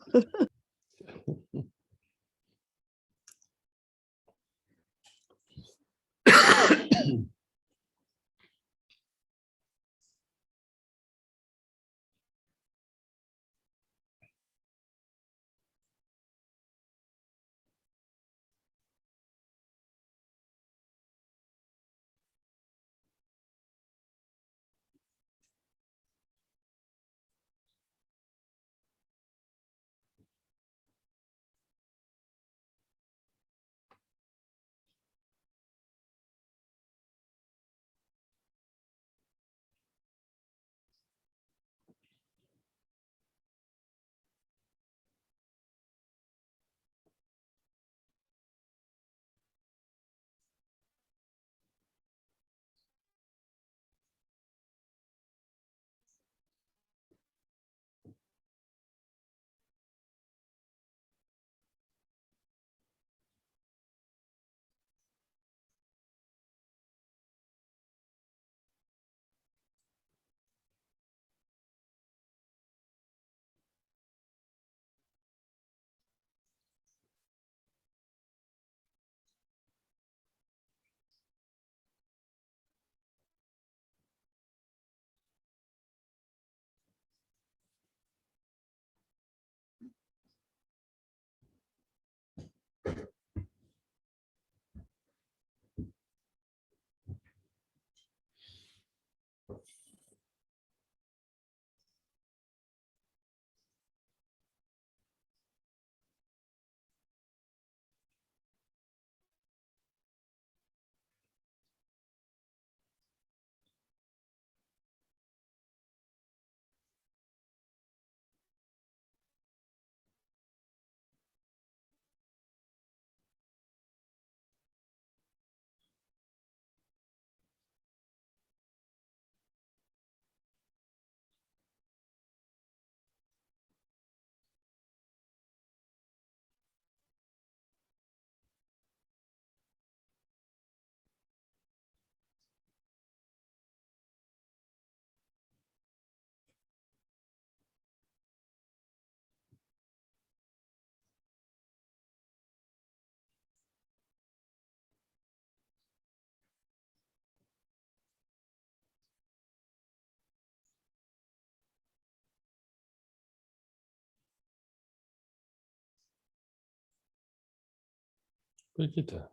[SPEAKER 1] Brigitte.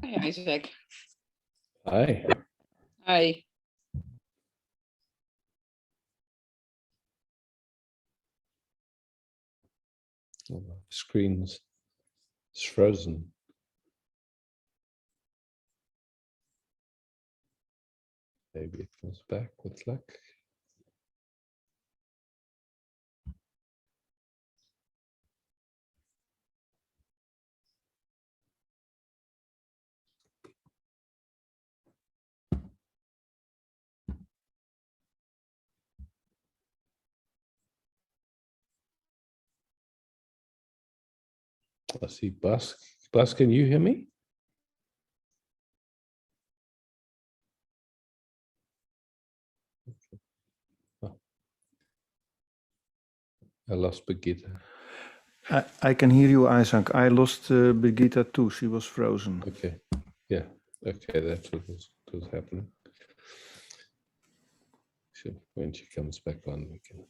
[SPEAKER 8] Hi, Isaac.
[SPEAKER 1] Hi.
[SPEAKER 8] Hi.
[SPEAKER 1] Oh, my screen's it's frozen. Maybe it comes back with luck. I see Bas. Bas, can you hear me? Oh. I lost Brigitte.
[SPEAKER 9] I can hear you, Isaac. I lost Birgitta too. She was frozen.
[SPEAKER 1] Okay. Yeah. Okay, that's what was happening. So when she comes back on, we can.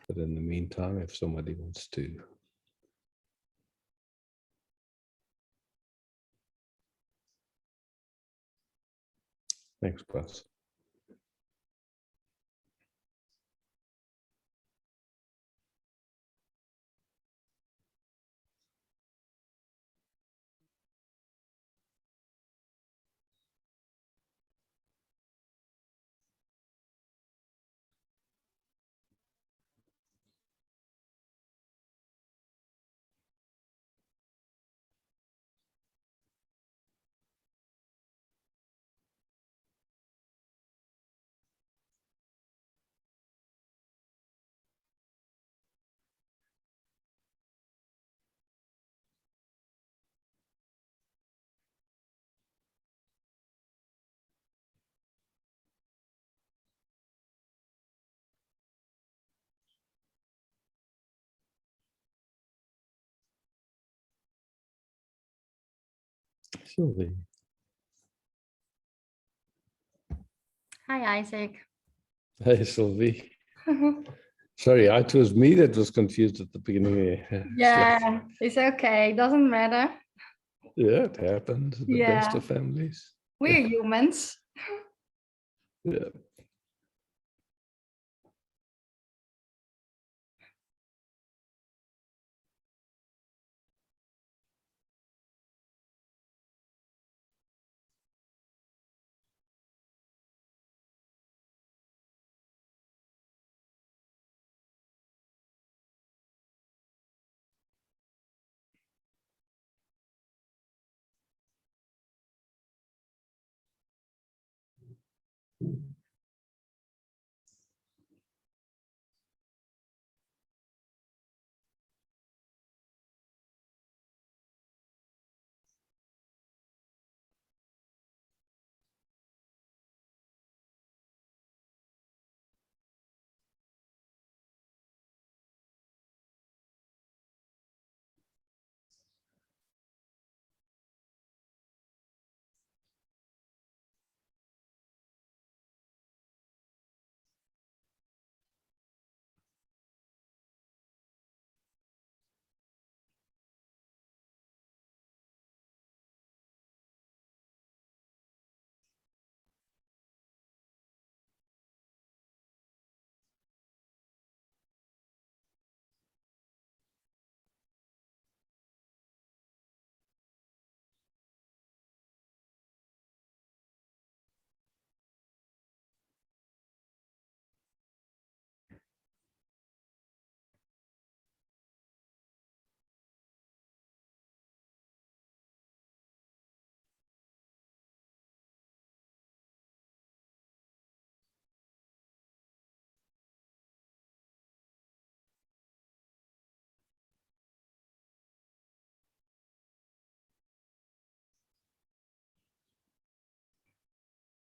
[SPEAKER 1] But in the meantime, if somebody wants to. Thanks, Bas. Sylvie.
[SPEAKER 10] Hi, Isaac.
[SPEAKER 1] Hey, Sylvie. Sorry, it was me that was confused at the beginning.
[SPEAKER 10] Yeah, it's okay. Doesn't matter.
[SPEAKER 1] Yeah, it happened. The best
[SPEAKER 10] Yeah.
[SPEAKER 1] of families.
[SPEAKER 10] We're humans.
[SPEAKER 1] Yeah.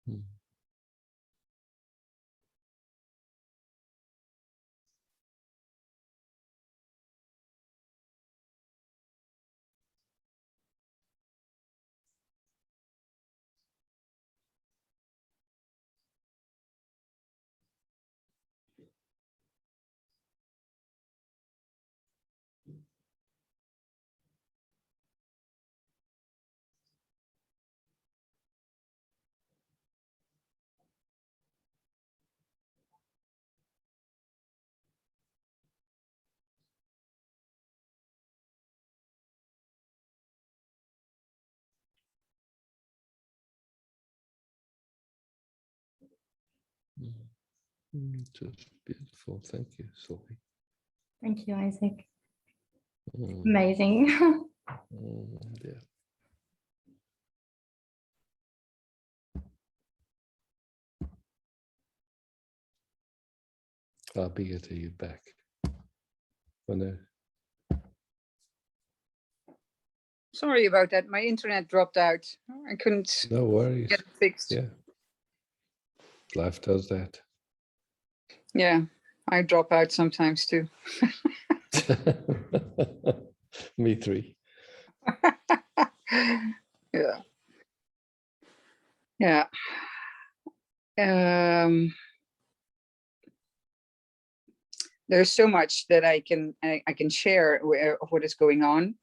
[SPEAKER 1] Mm. Just beautiful. Thank you, Sylvie.
[SPEAKER 10] Thank you, Isaac.
[SPEAKER 1] Mm,
[SPEAKER 10] Amazing.
[SPEAKER 1] yeah. I'll be here till you're back. Oh, no.
[SPEAKER 8] Sorry about that. My internet dropped out. I couldn't
[SPEAKER 1] No worries.
[SPEAKER 8] get it fixed.
[SPEAKER 1] Yeah. Life does that.
[SPEAKER 8] Yeah, I drop out sometimes too.
[SPEAKER 1] Me three.
[SPEAKER 8] Yeah. Yeah. There's so much that I can share of what is going on.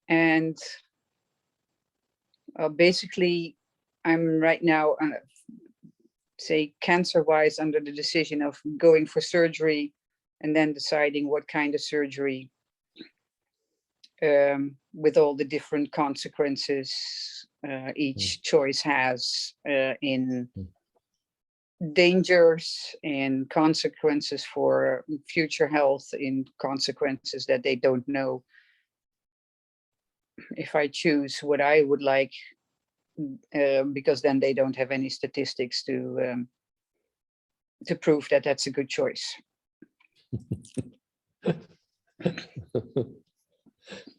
[SPEAKER 8] And basically, I'm right now, say, cancer-wise, under the decision of going for surgery and then deciding what kind of surgery, with all the different consequences each choice has in dangers, in consequences for future health, in consequences that they don't know if I choose what I would like, because then they don't have any statistics to prove that that's a good choice.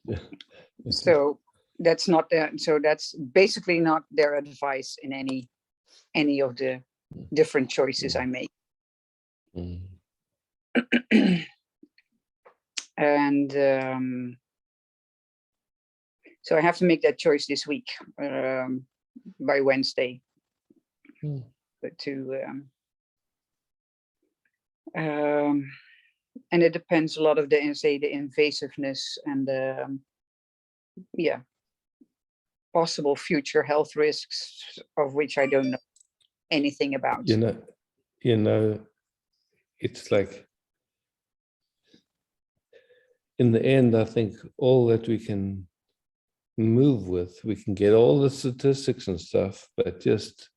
[SPEAKER 1] Yeah.
[SPEAKER 8] So that's not their, so that's basically not their advice in any of the different choices I make. And so I have to make that choice this week, by Wednesday. But and it depends a lot of the invasiveness and yeah, possible future health risks of which I don't know anything about.
[SPEAKER 1] You know, it's like, in the end, I think all that we can move with, we can get all the statistics and stuff, but just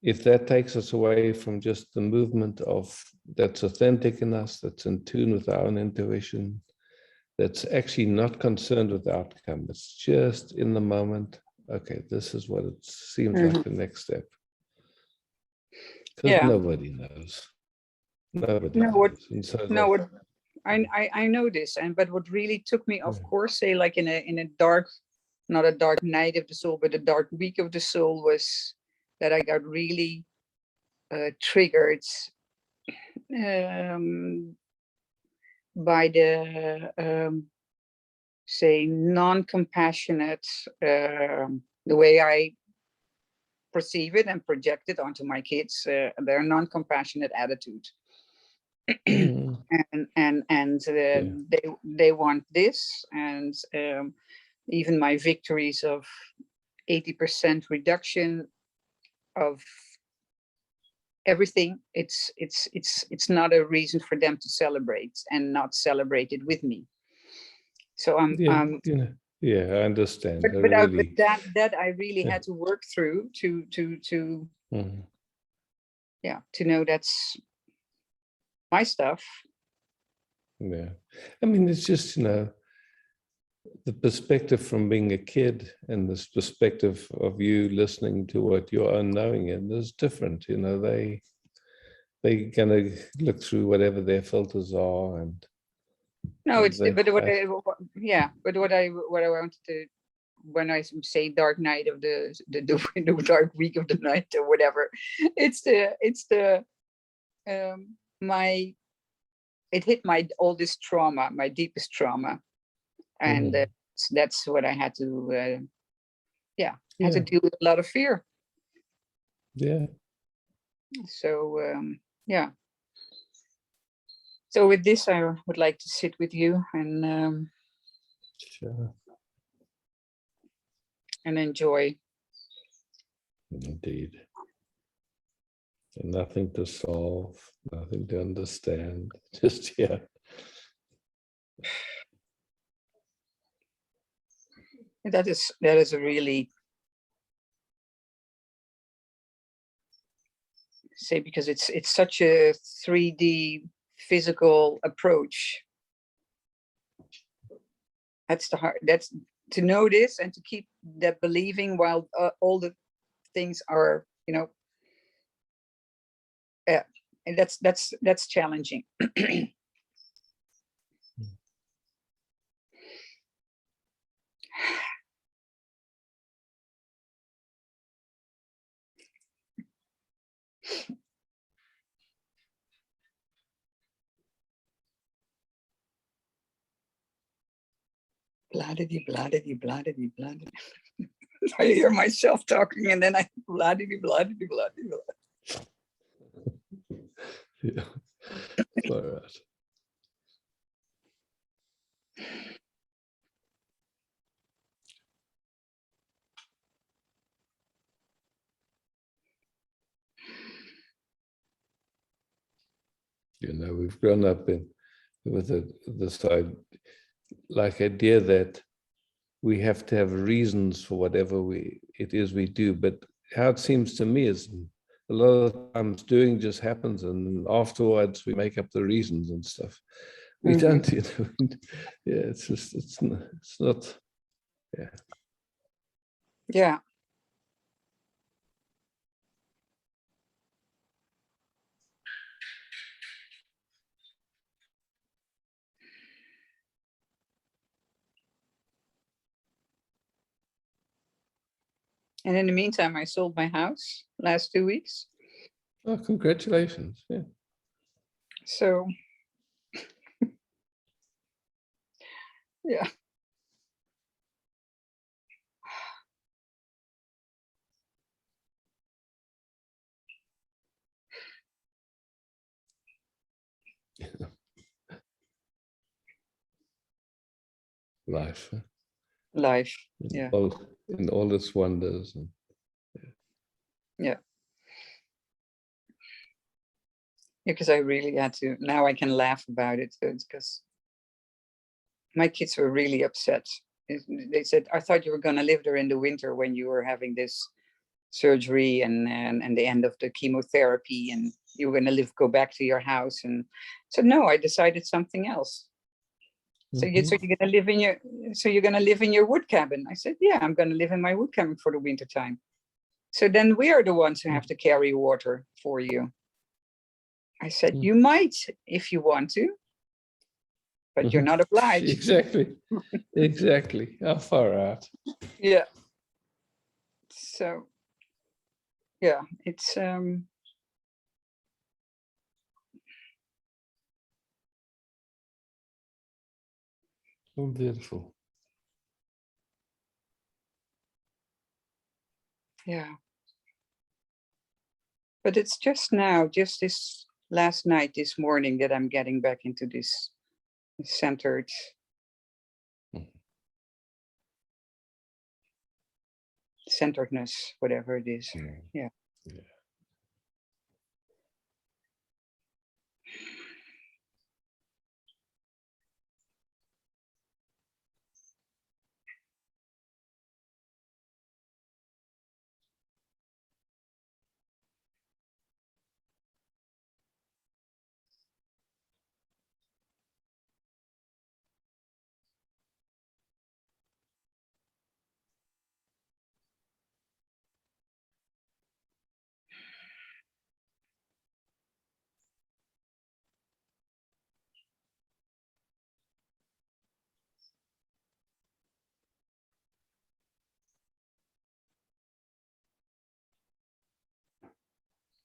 [SPEAKER 1] if that takes us away from just the movement of that's authentic in us, that's in tune with our own intuition, that's actually not concerned with the outcome, it's just in the moment, okay, this is what it seems like the next step. Because nobody knows. Nobody knows. And so
[SPEAKER 8] I know this, but what really took me, of course, say like in a dark, not a dark night of the soul, but a dark week of the soul, was that I got really triggered by the say non-compassionate, the way I perceive it and project it onto my kids, their non-compassionate attitude. and they want this, and even my victories of 80% reduction of everything, it's not a reason for them to celebrate and not celebrate it with me. So I
[SPEAKER 1] understand.
[SPEAKER 8] But that I really had to work through to know that's my stuff.
[SPEAKER 1] Yeah, I mean, it's just, the perspective from being a kid and this perspective of you listening to what your own knowing is different. They're gonna look through whatever their filters are, and
[SPEAKER 8] but what I wanted to, when I say dark night of the dark week of the night or whatever, it's the it hit my oldest trauma, my deepest trauma, and that's what I had to had to deal with a lot of fear.
[SPEAKER 1] Yeah.
[SPEAKER 8] So so with this, I would like to sit with you and
[SPEAKER 1] sure.
[SPEAKER 8] And enjoy.
[SPEAKER 1] Indeed. And nothing to solve, nothing to understand, just
[SPEAKER 8] That is a really say, because it's such a 3D physical approach. That's the hard, that's to know this and to keep that believing while all the things are, you know, and that's challenging. Blah-diddy, blah-diddy, blah-diddy, blah-diddy. I hear myself talking and then I blah-diddy, blah-diddy, blah-diddy, blah.
[SPEAKER 1] Yeah. All right. You know, we've grown up with this idea that we have to have reasons for whatever it is we do. But how it seems to me is a lot of times doing just happens, and afterwards we make up the reasons and stuff. We don't, you know. Yeah, it's just it's not. Yeah.
[SPEAKER 8] Yeah. And in the meantime, I sold my house last 2 weeks.
[SPEAKER 1] Oh, congratulations. Yeah.
[SPEAKER 8] So, yeah.
[SPEAKER 1] Life. Huh?
[SPEAKER 8] Life. Yeah.
[SPEAKER 1] In all its wonders. And,
[SPEAKER 8] Yeah. Because I really had to, now I can laugh about it. It's because my kids were really upset. They said, I thought you were going to live there in the winter when you were having this surgery and the end of the chemotherapy, and you were going to go back to your house. And so no, I decided something else. So you're going to live in your wood cabin. I said, yeah, I'm going to live in my wood cabin for the winter time. So then we are the ones who have to carry water for you. I said, you might if you want to, but you're not obliged.
[SPEAKER 1] Exactly. Exactly. How far out?
[SPEAKER 8] Yeah. So yeah, it's
[SPEAKER 1] Oh, beautiful.
[SPEAKER 8] yeah. But it's just now, just this last night, this morning, that I'm getting back into this centered. Centeredness, whatever it is. Yeah.
[SPEAKER 1] Yeah.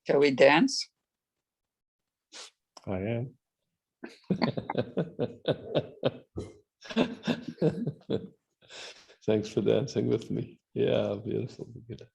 [SPEAKER 8] Shall we dance?
[SPEAKER 1] I am. Thanks for dancing with me. Yeah, beautiful. Good.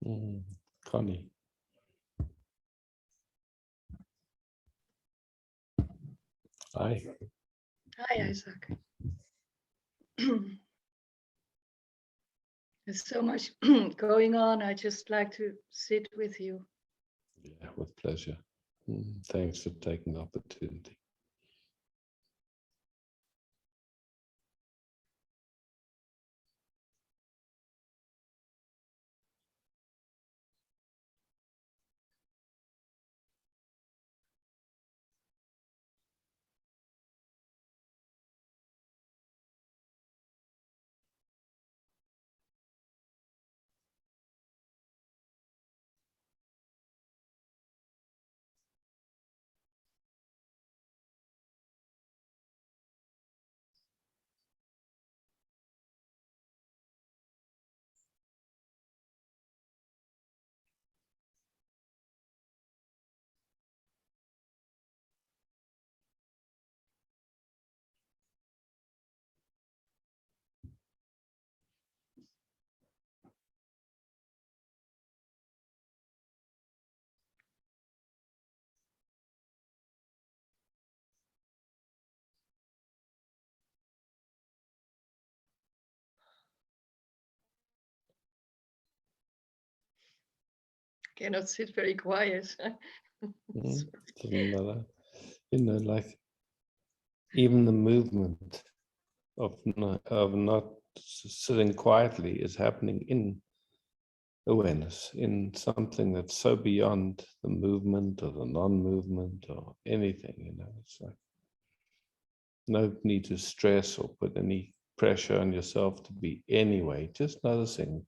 [SPEAKER 1] Connie. Hi.
[SPEAKER 11] Hi, Isaac. There's so much going on. I just like to sit with you.
[SPEAKER 1] Yeah, with pleasure. Thanks for taking the opportunity.
[SPEAKER 11] Cannot sit very quiet.
[SPEAKER 1] Doesn't matter. Like even the movement of not sitting quietly is happening in awareness, in something that's so beyond the movement or the non-movement or anything. It's like no need to stress or put any pressure on yourself to be anyway. Just noticing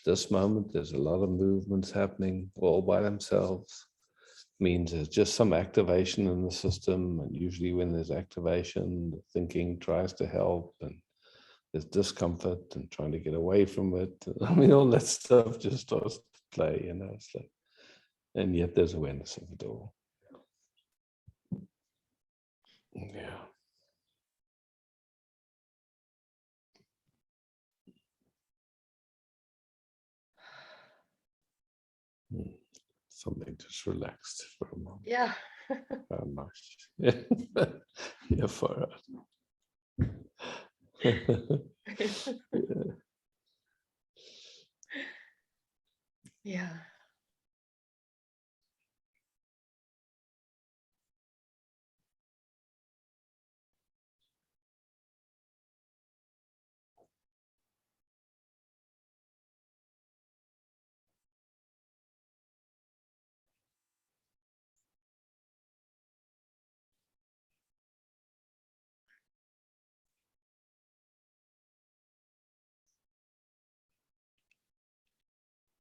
[SPEAKER 1] this moment, there's a lot of movements happening all by themselves. Means there's just some activation in the system, and usually when there's activation, the thinking tries to help, and there's discomfort and trying to get away from it. I mean, all that stuff just starts to play, it's like, and yet there's awareness of it all. Yeah. Something just relaxed for a moment.
[SPEAKER 11] Yeah.
[SPEAKER 1] How nice. Yeah, for us. Yeah.
[SPEAKER 11] Yeah.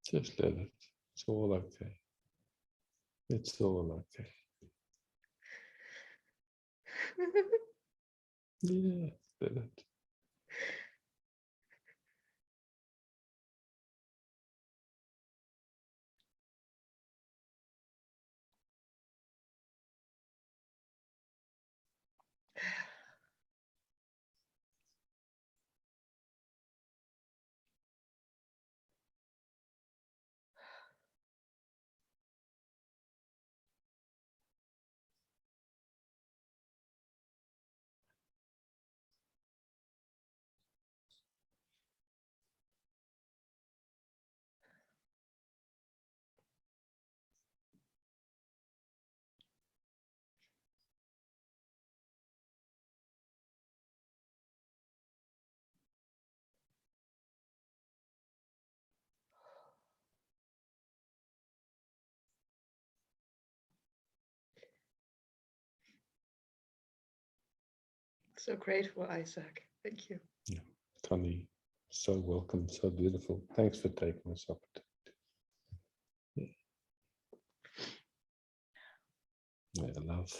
[SPEAKER 1] Just let it. It's all okay. It's all okay. Yeah, let it.
[SPEAKER 11] So grateful, Isaac. Thank you.
[SPEAKER 1] Yeah. Connie, so welcome, so beautiful. Thanks for taking this opportunity. Yeah, love.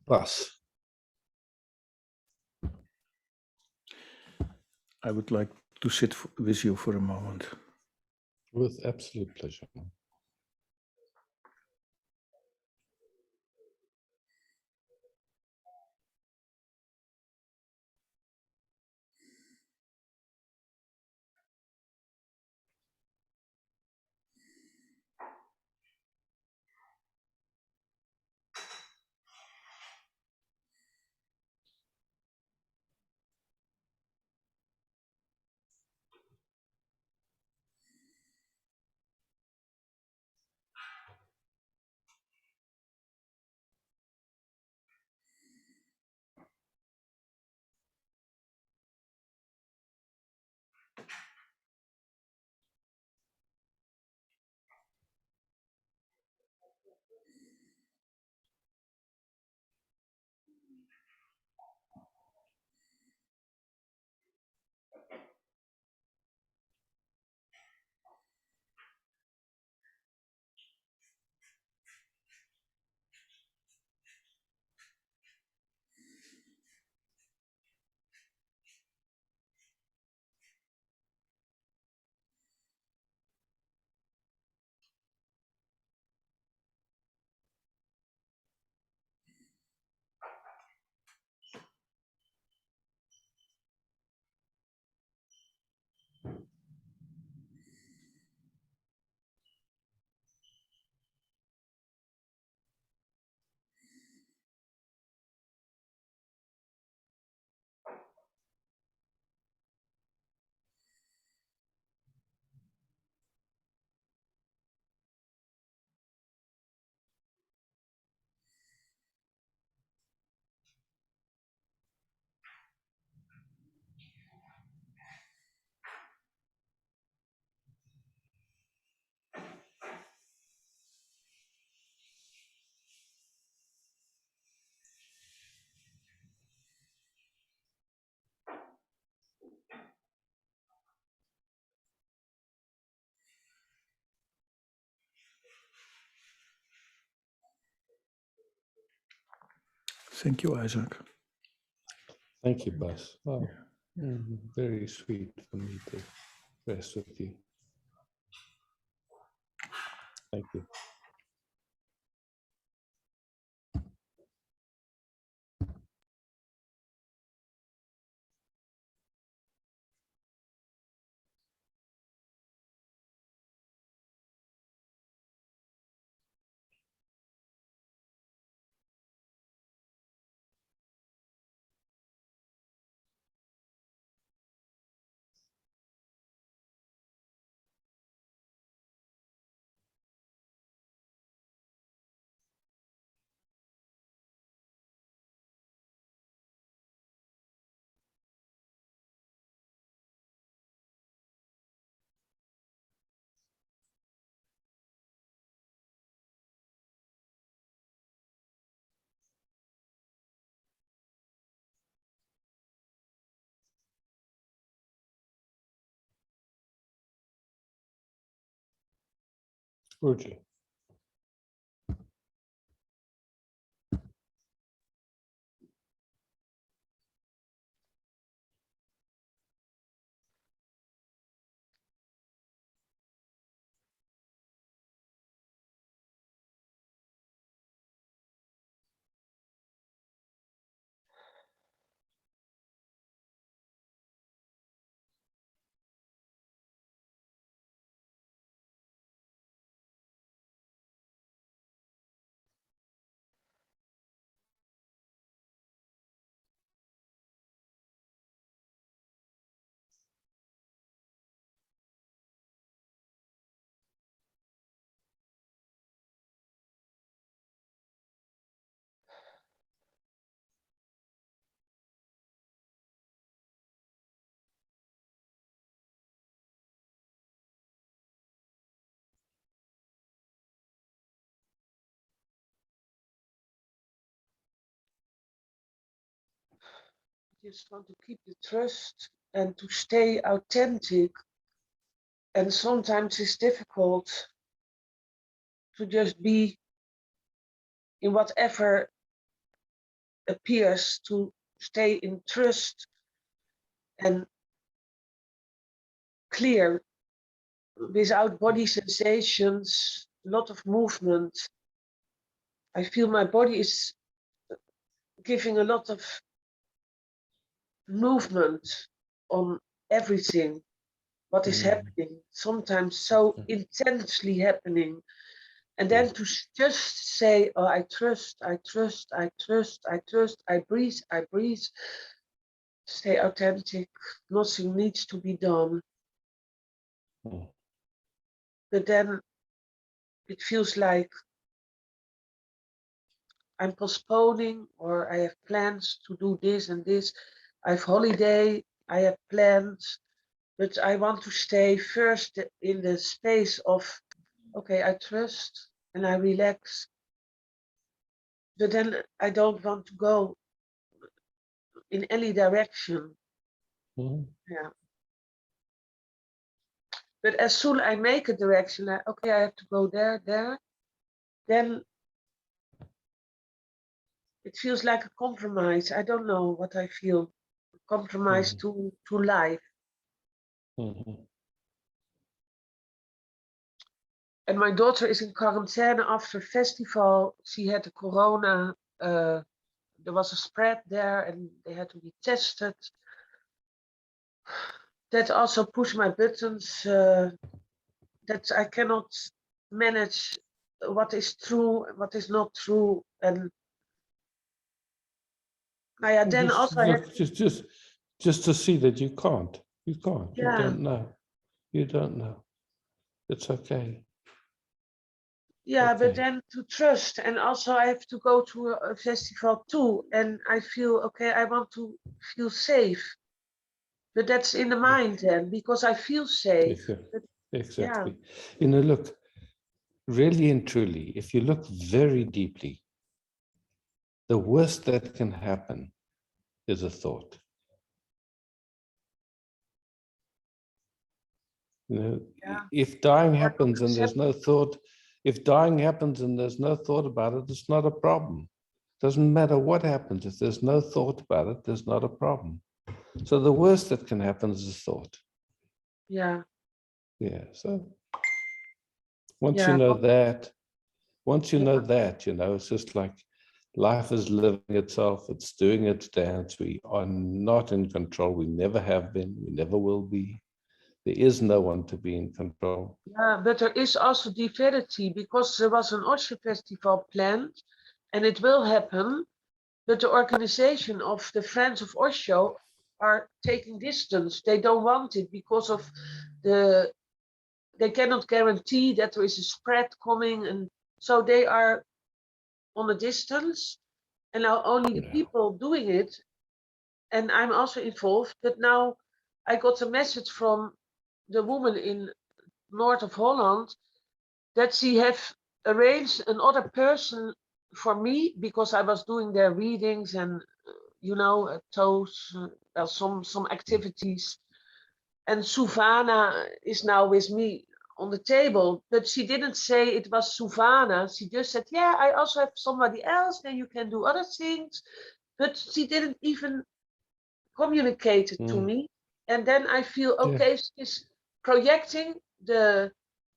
[SPEAKER 1] Bas.
[SPEAKER 9] I would like to sit with you for a moment.
[SPEAKER 1] With absolute pleasure.
[SPEAKER 9] Thank you, Isaac.
[SPEAKER 1] Thank you, Bas. Wow. Very sweet for me to rest with you. Thank you. Roger.
[SPEAKER 7] Just want to keep the trust and to stay authentic. And sometimes it's difficult to just be
[SPEAKER 12] in whatever appears, to stay in trust and clear, without body sensations, a lot of movement. I feel my body is giving a lot of movement on everything, what is happening, sometimes so intensely happening. And then to just say, oh, I trust, I trust, I trust, I trust, I breathe, stay authentic, nothing needs to be done. But then it feels like I'm postponing, or I have plans to do this and this. I have holiday, I have plans, but I want to stay first in the space of, okay, I trust and I relax. But then I don't want to go in any direction. Yeah. But as soon as I make a direction, okay, I have to go there, then it feels like a compromise. I don't know what I feel. Compromise to life. And my daughter is in quarantine after festival. She had a corona. There was a spread there and they had to be tested. That also pushed my buttons. That I cannot manage what is true, what is not true. And then also
[SPEAKER 1] just to see that you can't. You
[SPEAKER 12] Yeah.
[SPEAKER 1] don't know. You don't know. It's okay.
[SPEAKER 12] Yeah,
[SPEAKER 1] Okay.
[SPEAKER 12] but then to trust, and also I have to go to a festival too, and I feel, okay, I want to feel safe. But that's in the mind then, because I feel safe. But,
[SPEAKER 1] Exactly. You know, look, really and truly, if you look very deeply, the worst that can happen is a thought. You know, if dying happens and there's no thought, if dying happens and there's no thought about it, it's not a problem. Doesn't matter what happens. If there's no thought about it, there's not a problem. So the worst that can happen is a thought.
[SPEAKER 12] Yeah.
[SPEAKER 1] Yeah. So once you know that, you know, it's just like life is living itself. It's doing its dance. We are not in control. We never have been. We never will be. There is no one to be in control.
[SPEAKER 12] Yeah, but there is also diversity, because there was an Osho festival planned and it will happen, but the organization of the Friends of Osho are taking distance. They don't want it because of they cannot guarantee that there is a spread coming, and so they are on a distance, and now only the people doing it, and I'm also involved. But now I got a message from the woman in north of Holland that she have arranged another person for me, because I was doing their readings and you know, some activities. And Suvana is now with me on the table, but she didn't say it was Suvana. She just said, yeah, I also have somebody else, then you can do other things. But she didn't even communicate it to me. And then I feel, okay, she's projecting the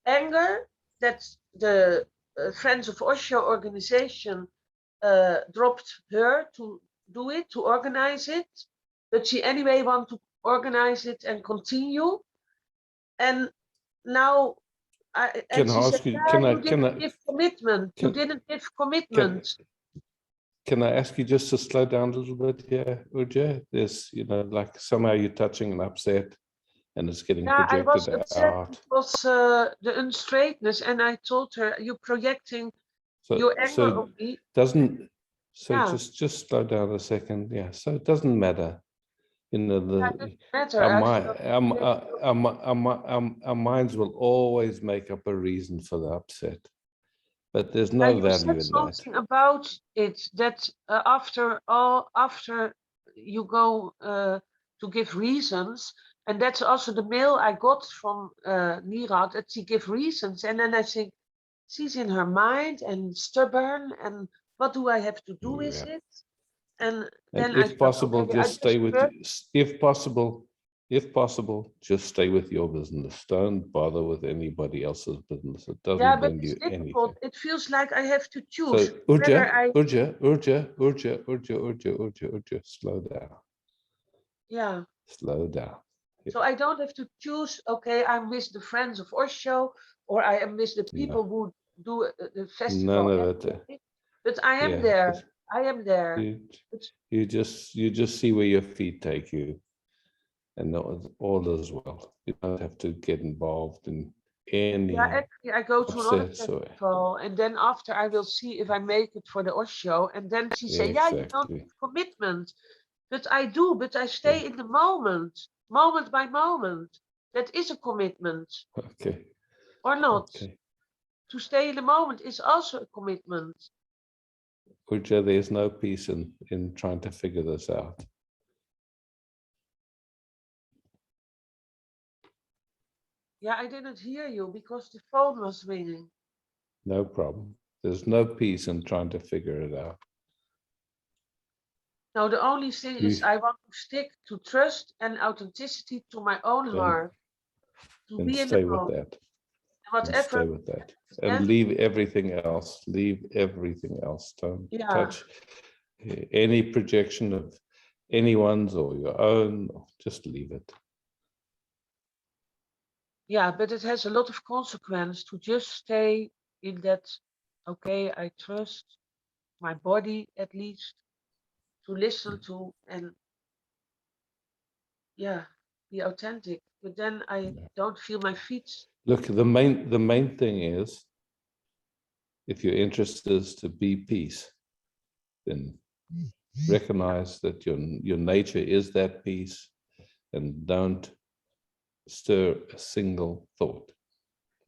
[SPEAKER 12] anger that the Friends of Osho organization dropped her to do it, to organize it. But she anyway want to organize it and continue. And now, and she said, you didn't give commitment. You didn't give commitment.
[SPEAKER 1] Can I ask you just to slow down a little bit here, Uja? There's, you know, like somehow you're touching an upset and it's getting projected
[SPEAKER 12] I was upset
[SPEAKER 1] out.
[SPEAKER 12] because the unstraightness, and I told her, you're projecting your anger on me.
[SPEAKER 1] Just slow down a second. Yeah, so it doesn't matter. You know, our minds will always make up a reason for the upset, but there's no value in that.
[SPEAKER 12] Something about it that after you go to give reasons, and that's also the mail I got from Nira, that she give reasons, and then I think she's in her mind and stubborn, and What do I have to do with
[SPEAKER 1] Yeah.
[SPEAKER 12] it? And
[SPEAKER 1] And
[SPEAKER 12] then I
[SPEAKER 1] if
[SPEAKER 12] thought,
[SPEAKER 1] possible,
[SPEAKER 12] okay, I
[SPEAKER 1] just stay with,
[SPEAKER 12] trust.
[SPEAKER 1] if possible, just stay with your business. Don't bother with anybody else's business. It
[SPEAKER 12] Yeah,
[SPEAKER 1] doesn't
[SPEAKER 12] but
[SPEAKER 1] bring
[SPEAKER 12] it's
[SPEAKER 1] you
[SPEAKER 12] difficult.
[SPEAKER 1] anything.
[SPEAKER 12] It feels like I have to choose
[SPEAKER 1] So
[SPEAKER 12] whether I,
[SPEAKER 1] Urja, slow down,
[SPEAKER 12] yeah.
[SPEAKER 1] slow down.
[SPEAKER 12] So I don't have to choose, okay, I'm with the friends of Osho, or I am with the people who do the festival.
[SPEAKER 1] None of it.
[SPEAKER 12] But I am
[SPEAKER 1] Yeah,
[SPEAKER 12] there. I am there.
[SPEAKER 1] you just see where your feet take you, and all is well. You don't have to get involved in any
[SPEAKER 12] Yeah, actually, I go to another
[SPEAKER 1] upsets or
[SPEAKER 12] festival, and then after I will see if I make it for the Osho. And then she say, yeah, you don't
[SPEAKER 1] exactly.
[SPEAKER 12] have commitment. But I do, but I stay in the moment, moment by moment. That is a commitment,
[SPEAKER 1] Okay.
[SPEAKER 12] or not?
[SPEAKER 1] Okay.
[SPEAKER 12] To stay in the moment is also a commitment.
[SPEAKER 1] Urja, there's no peace in trying to figure this out.
[SPEAKER 12] Yeah, I didn't hear you because the phone was ringing.
[SPEAKER 1] No problem. There's no peace in trying to figure it out.
[SPEAKER 12] No, the only thing is I want to stick to trust and authenticity to my own heart. To
[SPEAKER 1] And
[SPEAKER 12] be in the
[SPEAKER 1] stay with
[SPEAKER 12] moment.
[SPEAKER 1] that.
[SPEAKER 12] And
[SPEAKER 1] And stay
[SPEAKER 12] whatever.
[SPEAKER 1] with that. And leave everything else. Leave everything else. Don't touch any projection of anyone's or your own. Just leave it.
[SPEAKER 12] Yeah, but it has a lot of consequence to just stay in that, okay, I trust my body at least to listen to and yeah, be authentic. But then I don't feel my feet.
[SPEAKER 1] Look, the main thing is, if your interest is to be peace, then recognize that your nature is that peace, and don't stir a single thought.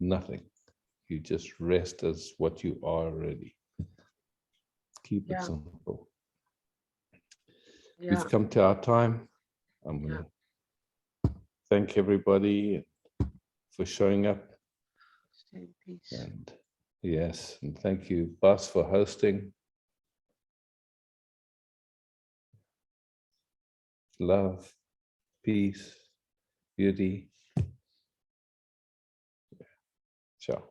[SPEAKER 1] Nothing. You just rest as what you are already. Keep it simple. We've come to our time. I'm going to thank everybody for showing up.
[SPEAKER 12] Stay in peace.
[SPEAKER 1] And yes, and thank you, Bas, for hosting. Love, peace, beauty. Ciao.